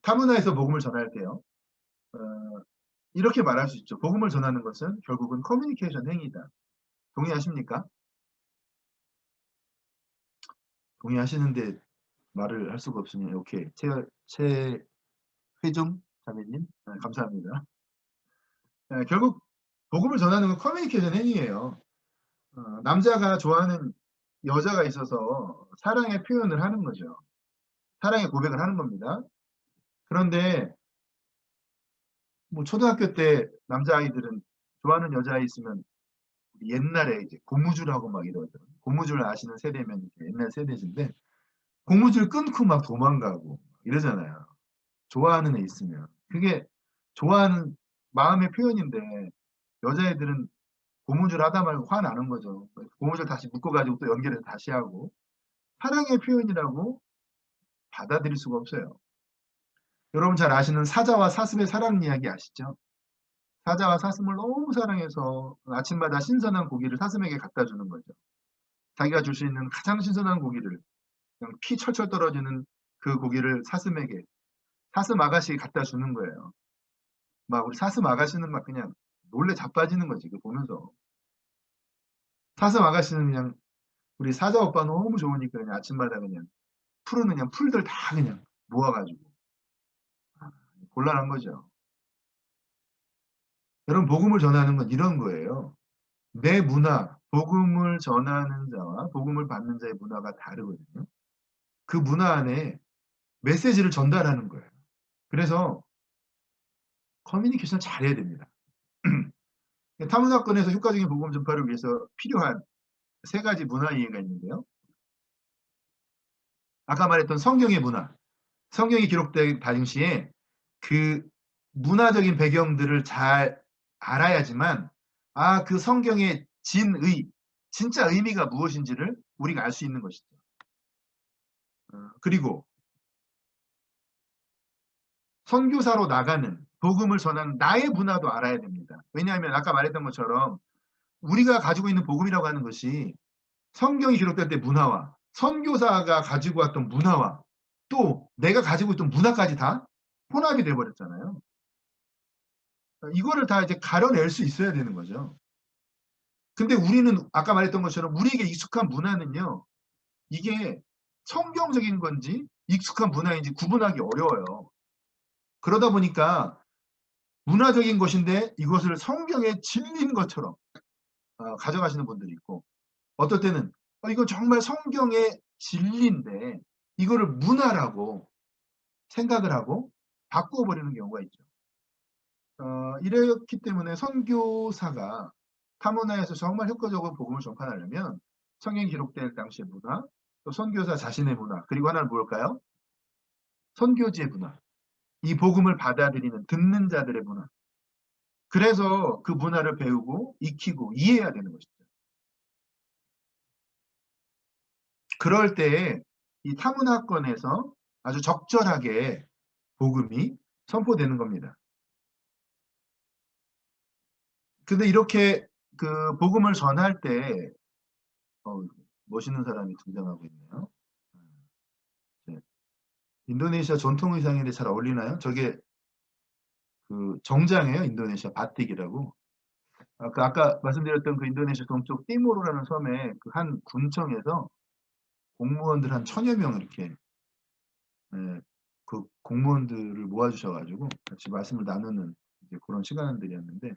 타문화에서 복음을 전할 때요. 어, 이렇게 말할 수 있죠. 복음을 전하는 것은 결국은 커뮤니케이션 행위다. 동의하십니까? 동의하시는데 말을 할 수가 없으니 오케이. 최회종 자매님 감사합니다. 결국 복음을 전하는 건 커뮤니케이션 행위예요. 남자가 좋아하는 여자가 있어서 사랑의 표현을 하는 거죠. 사랑의 고백을 하는 겁니다. 그런데 뭐 초등학교 때 남자아이들은 좋아하는 여자아이 있으면 옛날에 이제 고무줄하고 막 이러죠. 고무줄 아시는 세대면 옛날 세대인데 고무줄 끊고 막 도망가고 이러잖아요. 좋아하는 애 있으면. 그게 좋아하는 마음의 표현인데 여자애들은 고무줄 하다 말고 화나는 거죠. 고무줄 다시 묶어가지고 또 연결해서 다시 하고 사랑의 표현이라고 받아들일 수가 없어요. 여러분 잘 아시는 사자와 사슴의 사랑 이야기 아시죠? 사자와 사슴을 너무 사랑해서 아침마다 신선한 고기를 사슴에게 갖다 주는 거죠. 자기가 줄 수 있는 가장 신선한 고기를 그냥 피 철철 떨어지는 그 고기를 사슴에게 사슴 아가씨 갖다 주는 거예요. 막 우리 사슴 아가씨는 막 그냥 놀래 자빠지는 거지 그 보면서. 사슴 아가씨는 그냥 우리 사자 오빠 너무 좋으니까 그냥 아침마다 그냥 푸르는 그냥 풀들 다 그냥 모아가지고 곤란한 거죠. 여러분 복음을 전하는 건 이런 거예요. 내 문화, 복음을 전하는 자와 복음을 받는 자의 문화가 다르거든요. 그 문화 안에 메시지를 전달하는 거예요. 그래서 커뮤니케이션 잘해야 됩니다. 타문화권에서 효과적인 복음 전파를 위해서 필요한 세 가지 문화 이해가 있는데요. 아까 말했던 성경의 문화, 성경이 기록된 당시에 그 문화적인 배경들을 잘 알아야지만 그 성경의 진의, 진짜 의미가 무엇인지를 우리가 알 수 있는 것이죠. 그리고 선교사로 나가는 복음을 전하는 나의 문화도 알아야 됩니다. 왜냐하면 아까 말했던 것처럼 우리가 가지고 있는 복음이라고 하는 것이 성경이 기록될 때 문화와 선교사가 가지고 왔던 문화와 또 내가 가지고 있던 문화까지 다 혼합이 돼버렸잖아요. 이거를 다 이제 가려낼 수 있어야 되는 거죠. 근데 우리는 아까 말했던 것처럼 우리에게 익숙한 문화는요. 이게 성경적인 건지 익숙한 문화인지 구분하기 어려워요. 그러다 보니까 문화적인 것인데 이것을 성경에 진리인 것처럼 가져가시는 분들이 있고 어떨 때는 이건 정말 성경의 진리인데 이거를 문화라고 생각을 하고 바꾸어 버리는 경우가 있죠. 이렇기 때문에 선교사가 타문화에서 정말 효과적으로 복음을 전파하려면 성경이 기록될 당시의 문화, 또 선교사 자신의 문화, 그리고 하나는 뭘까요? 선교지의 문화. 이 복음을 받아들이는 듣는 자들의 문화. 그래서 그 문화를 배우고 익히고 이해해야 되는 것이죠. 그럴 때에 이 타문화권에서 아주 적절하게 복음이 선포되는 겁니다. 근데 이렇게 그 복음을 전할 때 멋있는 사람이 등장하고 있네요. 네. 인도네시아 전통 의상인데 잘 어울리나요? 저게 그 정장이에요. 인도네시아 바틱이라고. 아까 말씀드렸던 그 인도네시아 동쪽 티모르라는 섬에 그 한 군청에서 공무원들 한 1000여 명 이렇게 그 공무원들을 모아주셔가지고 같이 말씀을 나누는 이제 그런 시간들이었는데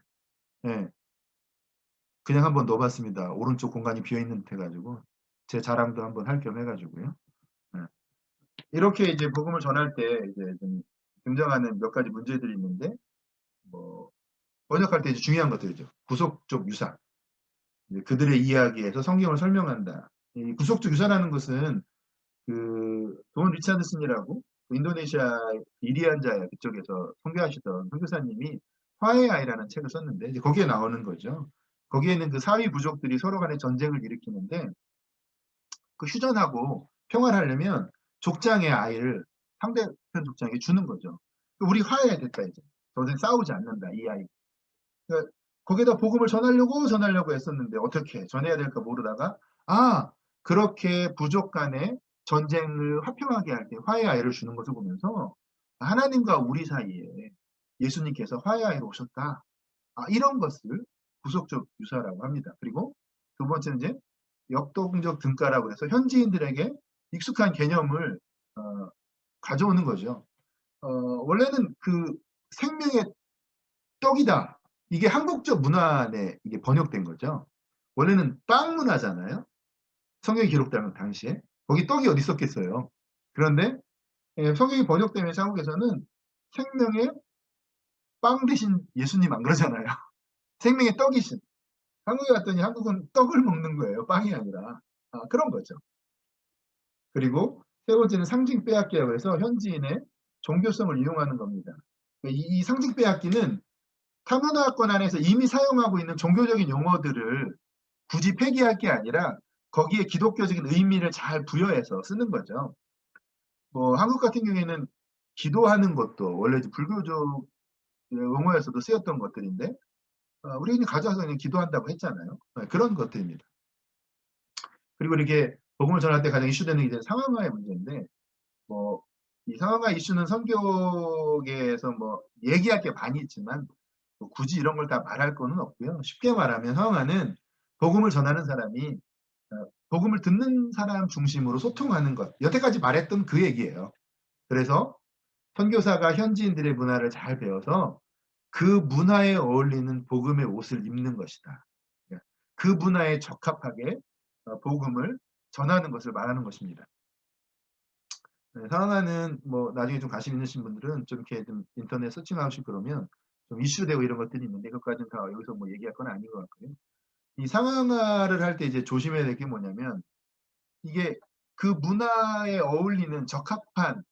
그냥 한번 넣어봤습니다. 오른쪽 공간이 비어있는 듯 해가지고 제 자랑도 한번 할 겸 해가지고요. 네. 이렇게 이제 복음을 전할 때 이제 좀 등장하는 몇 가지 문제들이 있는데, 뭐 번역할 때 이제 중요한 것들이죠. 구속적 유사. 그들의 이야기에서 성경을 설명한다. 이 구속적 유사라는 것은 돈 리차드슨이라고 인도네시아 이리안자야 그쪽에서 선교하시던 선교사님이 화해의 아이라는 책을 썼는데 이제 거기에 나오는 거죠. 거기에는 그 사위 부족들이 서로 간에 전쟁을 일으키는데 그 휴전하고 평화를 하려면 족장의 아이를 상대편 족장에게 주는 거죠. 우리 화해됐다 이제. 더 이상 싸우지 않는다 이 아이. 그러니까 거기다 복음을 전하려고 했었는데 어떻게 전해야 될까 모르다가 그렇게 부족 간에 전쟁을 화평하게 할 때 화해 아이를 주는 것을 보면서 하나님과 우리 사이에 예수님께서 화해 아이로 오셨다. 이런 것을 구속적 유사라고 합니다. 그리고 두 번째는 이제 역동적 등가라고 해서 현지인들에게 익숙한 개념을 가져오는 거죠. 원래는 그 생명의 떡이다. 이게 한국적 문화 안에 이게 번역된 거죠. 원래는 빵 문화잖아요. 성경이 기록되는 당시에. 거기 떡이 어디 있었겠어요. 그런데 성경이 번역되면서 한국에서는 생명의 빵 대신 예수님 안 그러잖아요. 생명의 떡이신. 한국에 갔더니 한국은 떡을 먹는 거예요. 빵이 아니라. 그런 거죠. 그리고 세 번째는 상징 빼앗기라고 해서 현지인의 종교성을 이용하는 겁니다. 이 상징 빼앗기는 타문화권 안에서 이미 사용하고 있는 종교적인 용어들을 굳이 폐기할 게 아니라 거기에 기독교적인 의미를 잘 부여해서 쓰는 거죠. 뭐 한국 같은 경우에는 기도하는 것도 원래 불교적 용어에서도 쓰였던 것들인데 우리 그냥 가져와서 그냥 기도한다고 했잖아요. 그런 것들입니다. 그리고 이렇게 복음을 전할 때 가장 이슈되는 게 이제 상황화의 문제인데 이 상황화 이슈는 선교계에서 얘기할 게 많이 있지만 굳이 이런 걸 다 말할 거는 없고요. 쉽게 말하면 상황화는 복음을 전하는 사람이 복음을 듣는 사람 중심으로 소통하는 것. 여태까지 말했던 그 얘기예요. 그래서 선교사가 현지인들의 문화를 잘 배워서 그 문화에 어울리는 복음의 옷을 입는 것이다. 그 문화에 적합하게 복음을 전하는 것을 말하는 것입니다. 상황화는 나중에 좀 관심 있으신 분들은 좀 이렇게 좀 인터넷 서칭하시고 그러면 좀 이슈되고 이런 것들이 있는데 그것까지는 다 여기서 얘기할 건 아닌 것 같고요. 이 상황화를 할 때 이제 조심해야 될 게 뭐냐면 이게 그 문화에 어울리는 적합한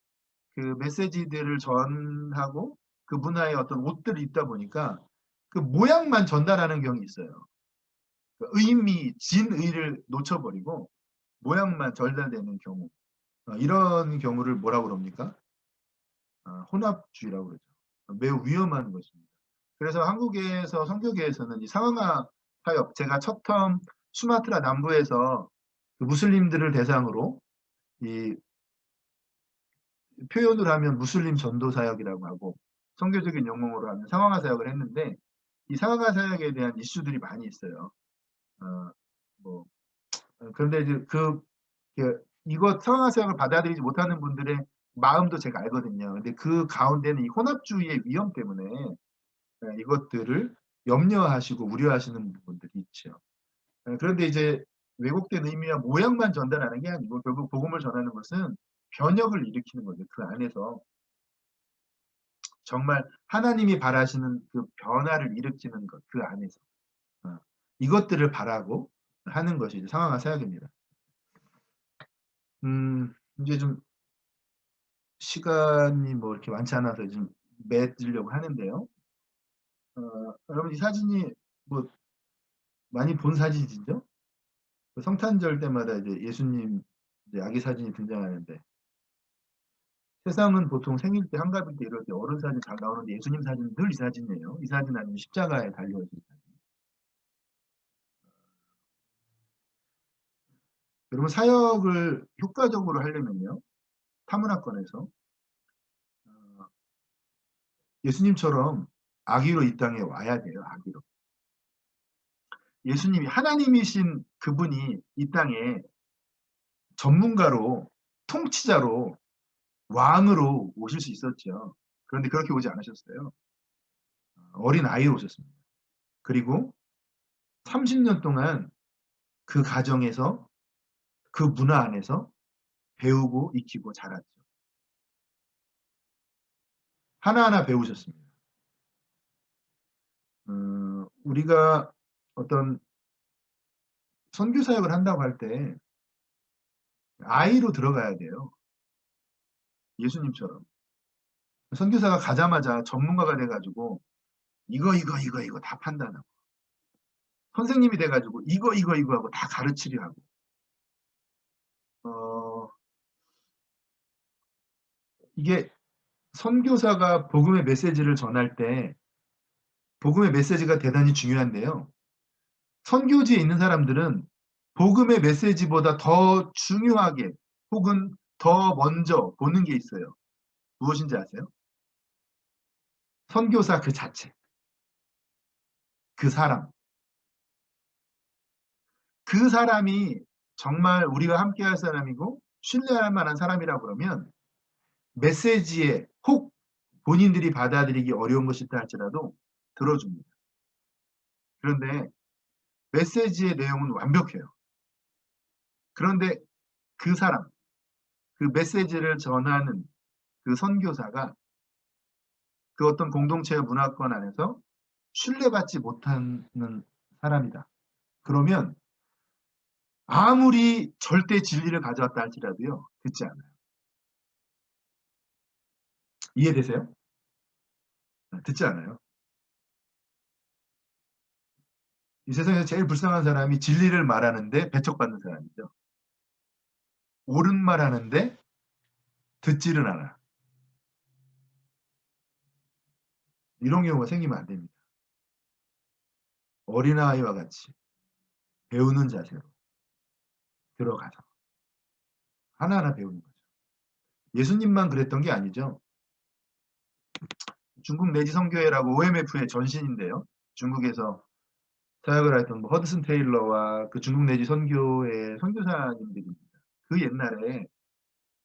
그 메시지들을 전하고 그 문화의 어떤 옷들을 입다 보니까 그 모양만 전달하는 경우가 있어요. 그 진의를 놓쳐버리고 모양만 전달되는 경우. 이런 경우를 뭐라고 그럽니까? 혼합주의라고 그러죠. 매우 위험한 것입니다. 그래서 한국에서 선교계에서는 이 상황화 사역, 제가 첫 텀 수마트라 남부에서 그 무슬림들을 대상으로 이 표현을 하면 무슬림 전도 사역이라고 하고 선교적인 용어로 하면 상황화 사역을 했는데 이 상황화 사역에 대한 이슈들이 많이 있어요. 그런데 이제 이것 상황화 사역을 받아들이지 못하는 분들의 마음도 제가 알거든요. 근데 그 가운데는 이 혼합주의의 위험 때문에 이것들을 염려하시고 우려하시는 부분들이 있죠. 그런데 이제 왜곡된 의미와 모양만 전달하는 게 아니고 결국 복음을 전하는 것은 변혁을 일으키는 거죠. 그 안에서 정말 하나님이 바라시는 그 변화를 일으키는 것, 그 안에서 이것들을 바라고 하는 것이 이제 상황화 사역입니다. 이제 좀 시간이 이렇게 많지 않아서 좀 맺으려고 하는데요. 여러분 이 사진이 많이 본 사진이죠? 그 성탄절 때마다 이제 예수님 이제 아기 사진이 등장하는데 세상은 보통 생일 때 한가위 때 이럴 때 어른 사진 잘 나오는데 예수님 사진은 늘 이 사진이에요. 이 사진 아니면 십자가에 달려있는 사진. 여러분 사역을 효과적으로 하려면요. 타문화권에서 예수님처럼 아기로 이 땅에 와야 돼요. 아기로. 예수님이 하나님이신 그분이 이 땅에 전문가로 통치자로 왕으로 오실 수 있었죠. 그런데 그렇게 오지 않으셨어요. 어린 아이로 오셨습니다. 그리고 30년 동안 그 가정에서 그 문화 안에서 배우고 익히고 자랐죠. 하나하나 배우셨습니다. 우리가 어떤 선교 사역을 한다고 할 때 아이로 들어가야 돼요. 예수님처럼. 선교사가 가자마자 전문가가 돼가지고 이거 다 판단하고 선생님이 돼가지고 이거 하고 다 가르치려 하고 이게 선교사가 복음의 메시지를 전할 때 복음의 메시지가 대단히 중요한데요. 선교지에 있는 사람들은 복음의 메시지보다 더 중요하게 혹은 더 먼저 보는 게 있어요. 무엇인지 아세요? 선교사 그 자체, 그 사람. 그 사람이 정말 우리와 함께할 사람이고 신뢰할 만한 사람이라고 그러면 메시지에 혹 본인들이 받아들이기 어려운 것이 있다 할지라도 들어줍니다. 그런데 메시지의 내용은 완벽해요. 그런데 그 사람, 그 메시지를 전하는 그 선교사가 그 어떤 공동체의 문화권 안에서 신뢰받지 못하는 사람이다. 그러면 아무리 절대 진리를 가져왔다 할지라도요, 듣지 않아요. 이해되세요? 듣지 않아요. 이 세상에서 제일 불쌍한 사람이 진리를 말하는데 배척받는 사람이죠. 옳은 말 하는데 듣지를 않아. 이런 경우가 생기면 안 됩니다. 어린아이와 같이 배우는 자세로 들어가서 하나하나 배우는 거죠. 예수님만 그랬던 게 아니죠. 중국 내지 선교회라고 OMF의 전신인데요. 중국에서 사역을 했던 뭐 허드슨 테일러와 그 중국 내지 선교의 선교사님들입니다. 그 옛날에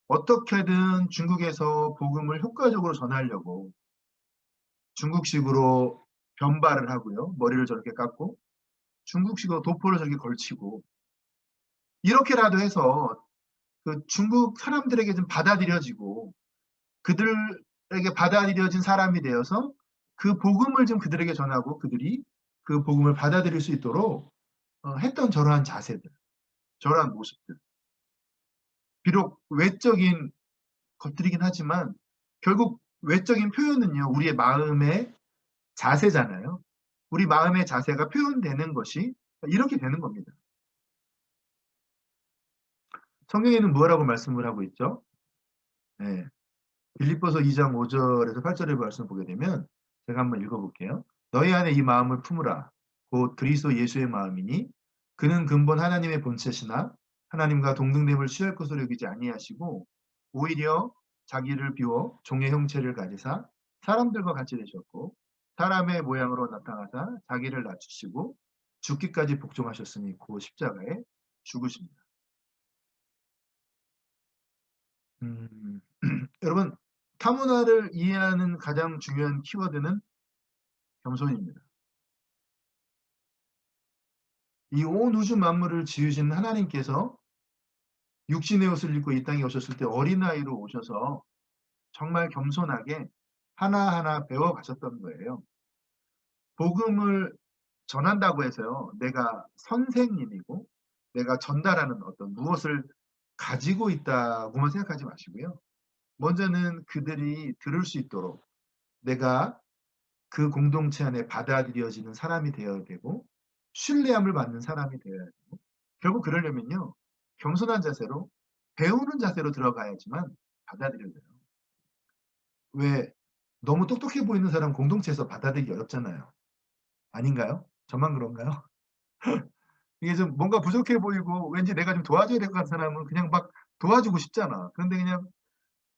어떻게든 중국에서 복음을 효과적으로 전하려고 중국식으로 변발을 하고요. 머리를 저렇게 깎고 중국식으로 도포를 저렇게 걸치고 이렇게라도 해서 그 중국 사람들에게 좀 받아들여지고 그들에게 받아들여진 사람이 되어서 그 복음을 좀 그들에게 전하고 그들이 그 복음을 받아들일 수 있도록 했던 저러한 자세들, 저러한 모습들. 비록 외적인 것들이긴 하지만 결국 외적인 표현은요, 우리의 마음의 자세잖아요. 우리 마음의 자세가 표현되는 것이 이렇게 되는 겁니다. 성경에는 뭐라고 말씀을 하고 있죠? 네. 빌립보서 2장 5절에서 8절의 말씀을 보게 되면 제가 한번 읽어볼게요. 너희 안에 이 마음을 품으라. 곧 그리스도 예수의 마음이니 그는 근본 하나님의 본체시나 하나님과 동등됨을 취할 것으로 여기지 아니하시고 오히려 자기를 비워 종의 형체를 가지사 사람들과 같이 되셨고 사람의 모양으로 나타나사 자기를 낮추시고 죽기까지 복종하셨으니 그 십자가에 죽으십니다. 여러분 타문화를 이해하는 가장 중요한 키워드는 겸손입니다. 이 온 우주 만물을 지으신 하나님께서 육신의 옷을 입고 이 땅에 오셨을 때 어린아이로 오셔서 정말 겸손하게 하나하나 배워가셨던 거예요. 복음을 전한다고 해서요. 내가 선생님이고 내가 전달하는 어떤 무엇을 가지고 있다고만 생각하지 마시고요. 먼저는 그들이 들을 수 있도록 내가 그 공동체 안에 받아들여지는 사람이 되어야 되고 신뢰함을 받는 사람이 되어야 되고 결국 그러려면요. 겸손한 자세로 배우는 자세로 들어가야지만 받아들여져요. 왜 너무 똑똑해 보이는 사람 공동체에서 받아들이기 어렵잖아요. 아닌가요? 저만 그런가요? 이게 좀 뭔가 부족해 보이고 왠지 내가 좀 도와줘야 될 것 같은 사람은 그냥 막 도와주고 싶잖아. 그런데 그냥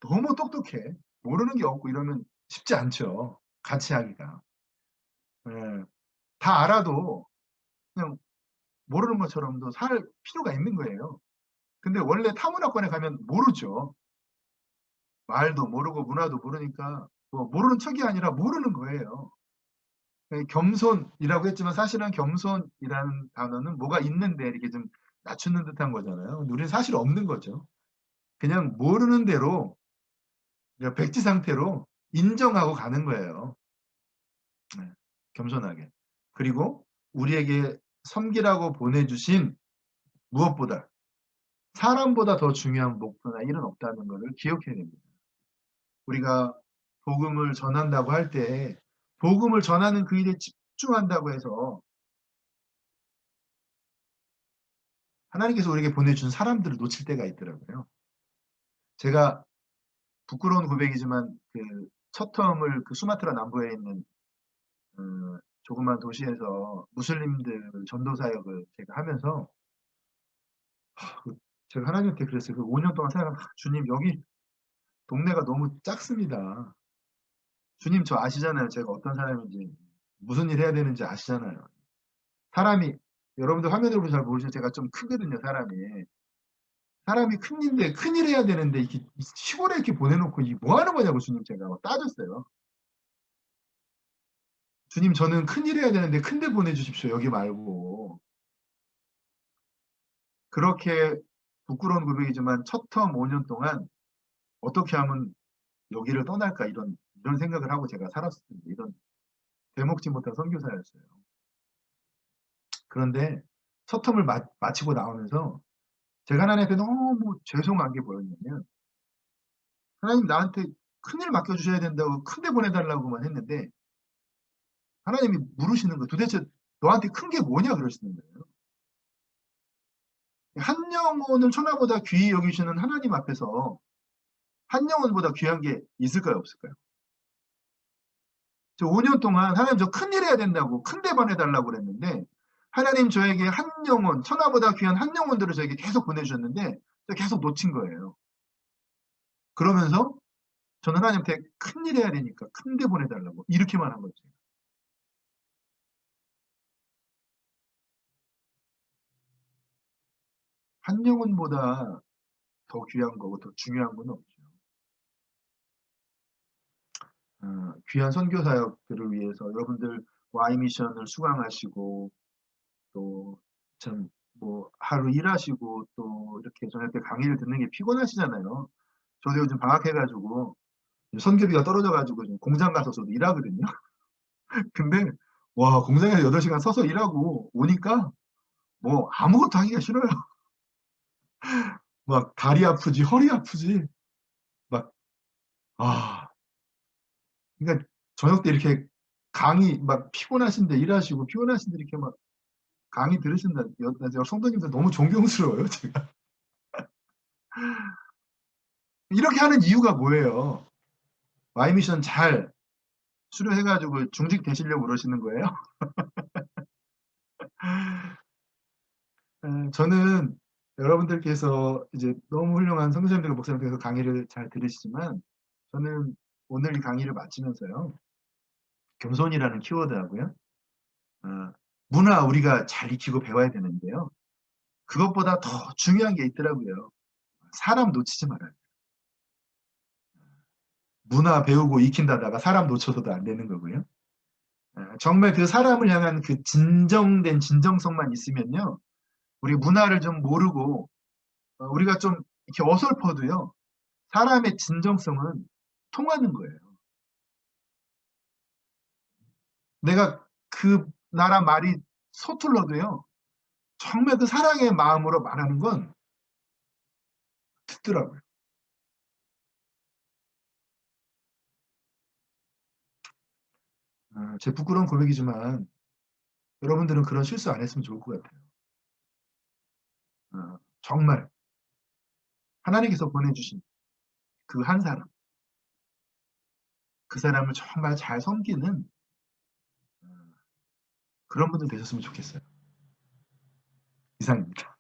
너무 똑똑해. 모르는 게 없고 이러면 쉽지 않죠. 같이 하기가. 예. 다 알아도 그냥 모르는 것처럼도 살 필요가 있는 거예요. 근데 원래 타문화권에 가면 모르죠. 말도 모르고 문화도 모르니까 뭐 모르는 척이 아니라 모르는 거예요. 겸손이라고 했지만 사실은 겸손이라는 단어는 뭐가 있는데 이렇게 좀 낮추는 듯한 거잖아요. 근데 우리는 사실 없는 거죠. 그냥 모르는 대로 그냥 백지 상태로 인정하고 가는 거예요. 네. 겸손하게. 그리고 우리에게 섬기라고 보내주신 무엇보다 사람보다 더 중요한 목표나 일은 없다는 것을 기억해야 됩니다. 우리가 복음을 전한다고 할 때 복음을 전하는 그 일에 집중한다고 해서 하나님께서 우리에게 보내준 사람들을 놓칠 때가 있더라고요. 제가 부끄러운 고백이지만 그 첫 텀을 그 수마트라 남부에 있는 조그만 도시에서 무슬림들 전도 사역을 제가 하면서 제가 하나님께 그랬어요. 그 5년 동안 생각하면 주님 여기 동네가 너무 작습니다. 주님 저 아시잖아요. 제가 어떤 사람인지 무슨 일 해야 되는지 아시잖아요. 사람이 여러분들 화면으로 보면 잘 모르시지만 제가 좀 크거든요. 사람이 큰일 해야 되는데 이렇게 시골에 이렇게 보내놓고 이 뭐 하는 거냐고 주님 제가 막 따졌어요. 주님 저는 큰일 해야 되는데 큰데 보내주십시오. 여기 말고. 그렇게 부끄러운 고백이지만 첫 텀 5년 동안 어떻게 하면 여기를 떠날까 이런 생각을 하고 제가 살았습니다. 이런 되먹지 못한 선교사였어요. 그런데 첫 텀을 마치고 나오면서 제가 하나님한테 너무 죄송한 게 뭐였냐면 하나님 나한테 큰일 맡겨주셔야 된다고 큰데 보내달라고만 했는데 하나님이 물으시는 거예요. 도대체 너한테 큰 게 뭐냐 그러시는 거예요. 한 영혼을 천하보다 귀히 여기시는 하나님 앞에서 한 영혼보다 귀한 게 있을까요 없을까요? 저 5년 동안 하나님 저 큰일 해야 된다고 큰데 보내달라고 그랬는데 하나님 저에게 한 영혼 천하보다 귀한 한 영혼들을 저에게 계속 보내주셨는데 계속 놓친 거예요. 그러면서 저는 하나님한테 큰일 해야 되니까 큰데 보내달라고 이렇게만 한 거죠. 한 영혼보다 더 귀한 거고 더 중요한 건 없죠. 귀한 선교 사역들을 위해서 여러분들 Y 미션을 수강하시고 또 참 뭐 하루 일하시고 또 이렇게 저녁 때 강의를 듣는 게 피곤하시잖아요. 저도 요즘 방학해가지고 선교비가 떨어져가지고 지금 공장 가서 저도 일하거든요. 근데 와 공장에서 8시간 서서 일하고 오니까 뭐 아무것도 하기가 싫어요. 막 다리 아프지 허리 아프지 막 그러니까 저녁 때 이렇게 강의 막 피곤하신데 일하시고 피곤하신데 이렇게 막 강의 들으신다 성도님들 너무 존경스러워요 제가. 이렇게 하는 이유가 뭐예요? Y미션 잘 수료해가지고 중직 되시려고 그러시는 거예요? 저는 여러분들께서 이제 너무 훌륭한 선교사님들과 목사님께서 강의를 잘 들으시지만 저는 오늘 이 강의를 마치면서요. 겸손이라는 키워드하고요. 어, 문화 우리가 잘 익히고 배워야 되는데요. 그것보다 더 중요한 게 있더라고요. 사람 놓치지 말아요. 문화 배우고 익힌다다가 사람 놓쳐서도 안 되는 거고요. 정말 그 사람을 향한 그 진정된 진정성만 있으면요. 우리 문화를 좀 모르고 우리가 좀 이렇게 어설퍼도요. 사람의 진정성은 통하는 거예요. 내가 그 나라 말이 서툴러도요. 정말 그 사랑의 마음으로 말하는 건 듣더라고요. 제 부끄러운 고백이지만 여러분들은 그런 실수 안 했으면 좋을 것 같아요. 정말 하나님께서 보내주신 그 한 사람, 그 사람을 정말 잘 섬기는 그런 분들 되셨으면 좋겠어요. 이상입니다.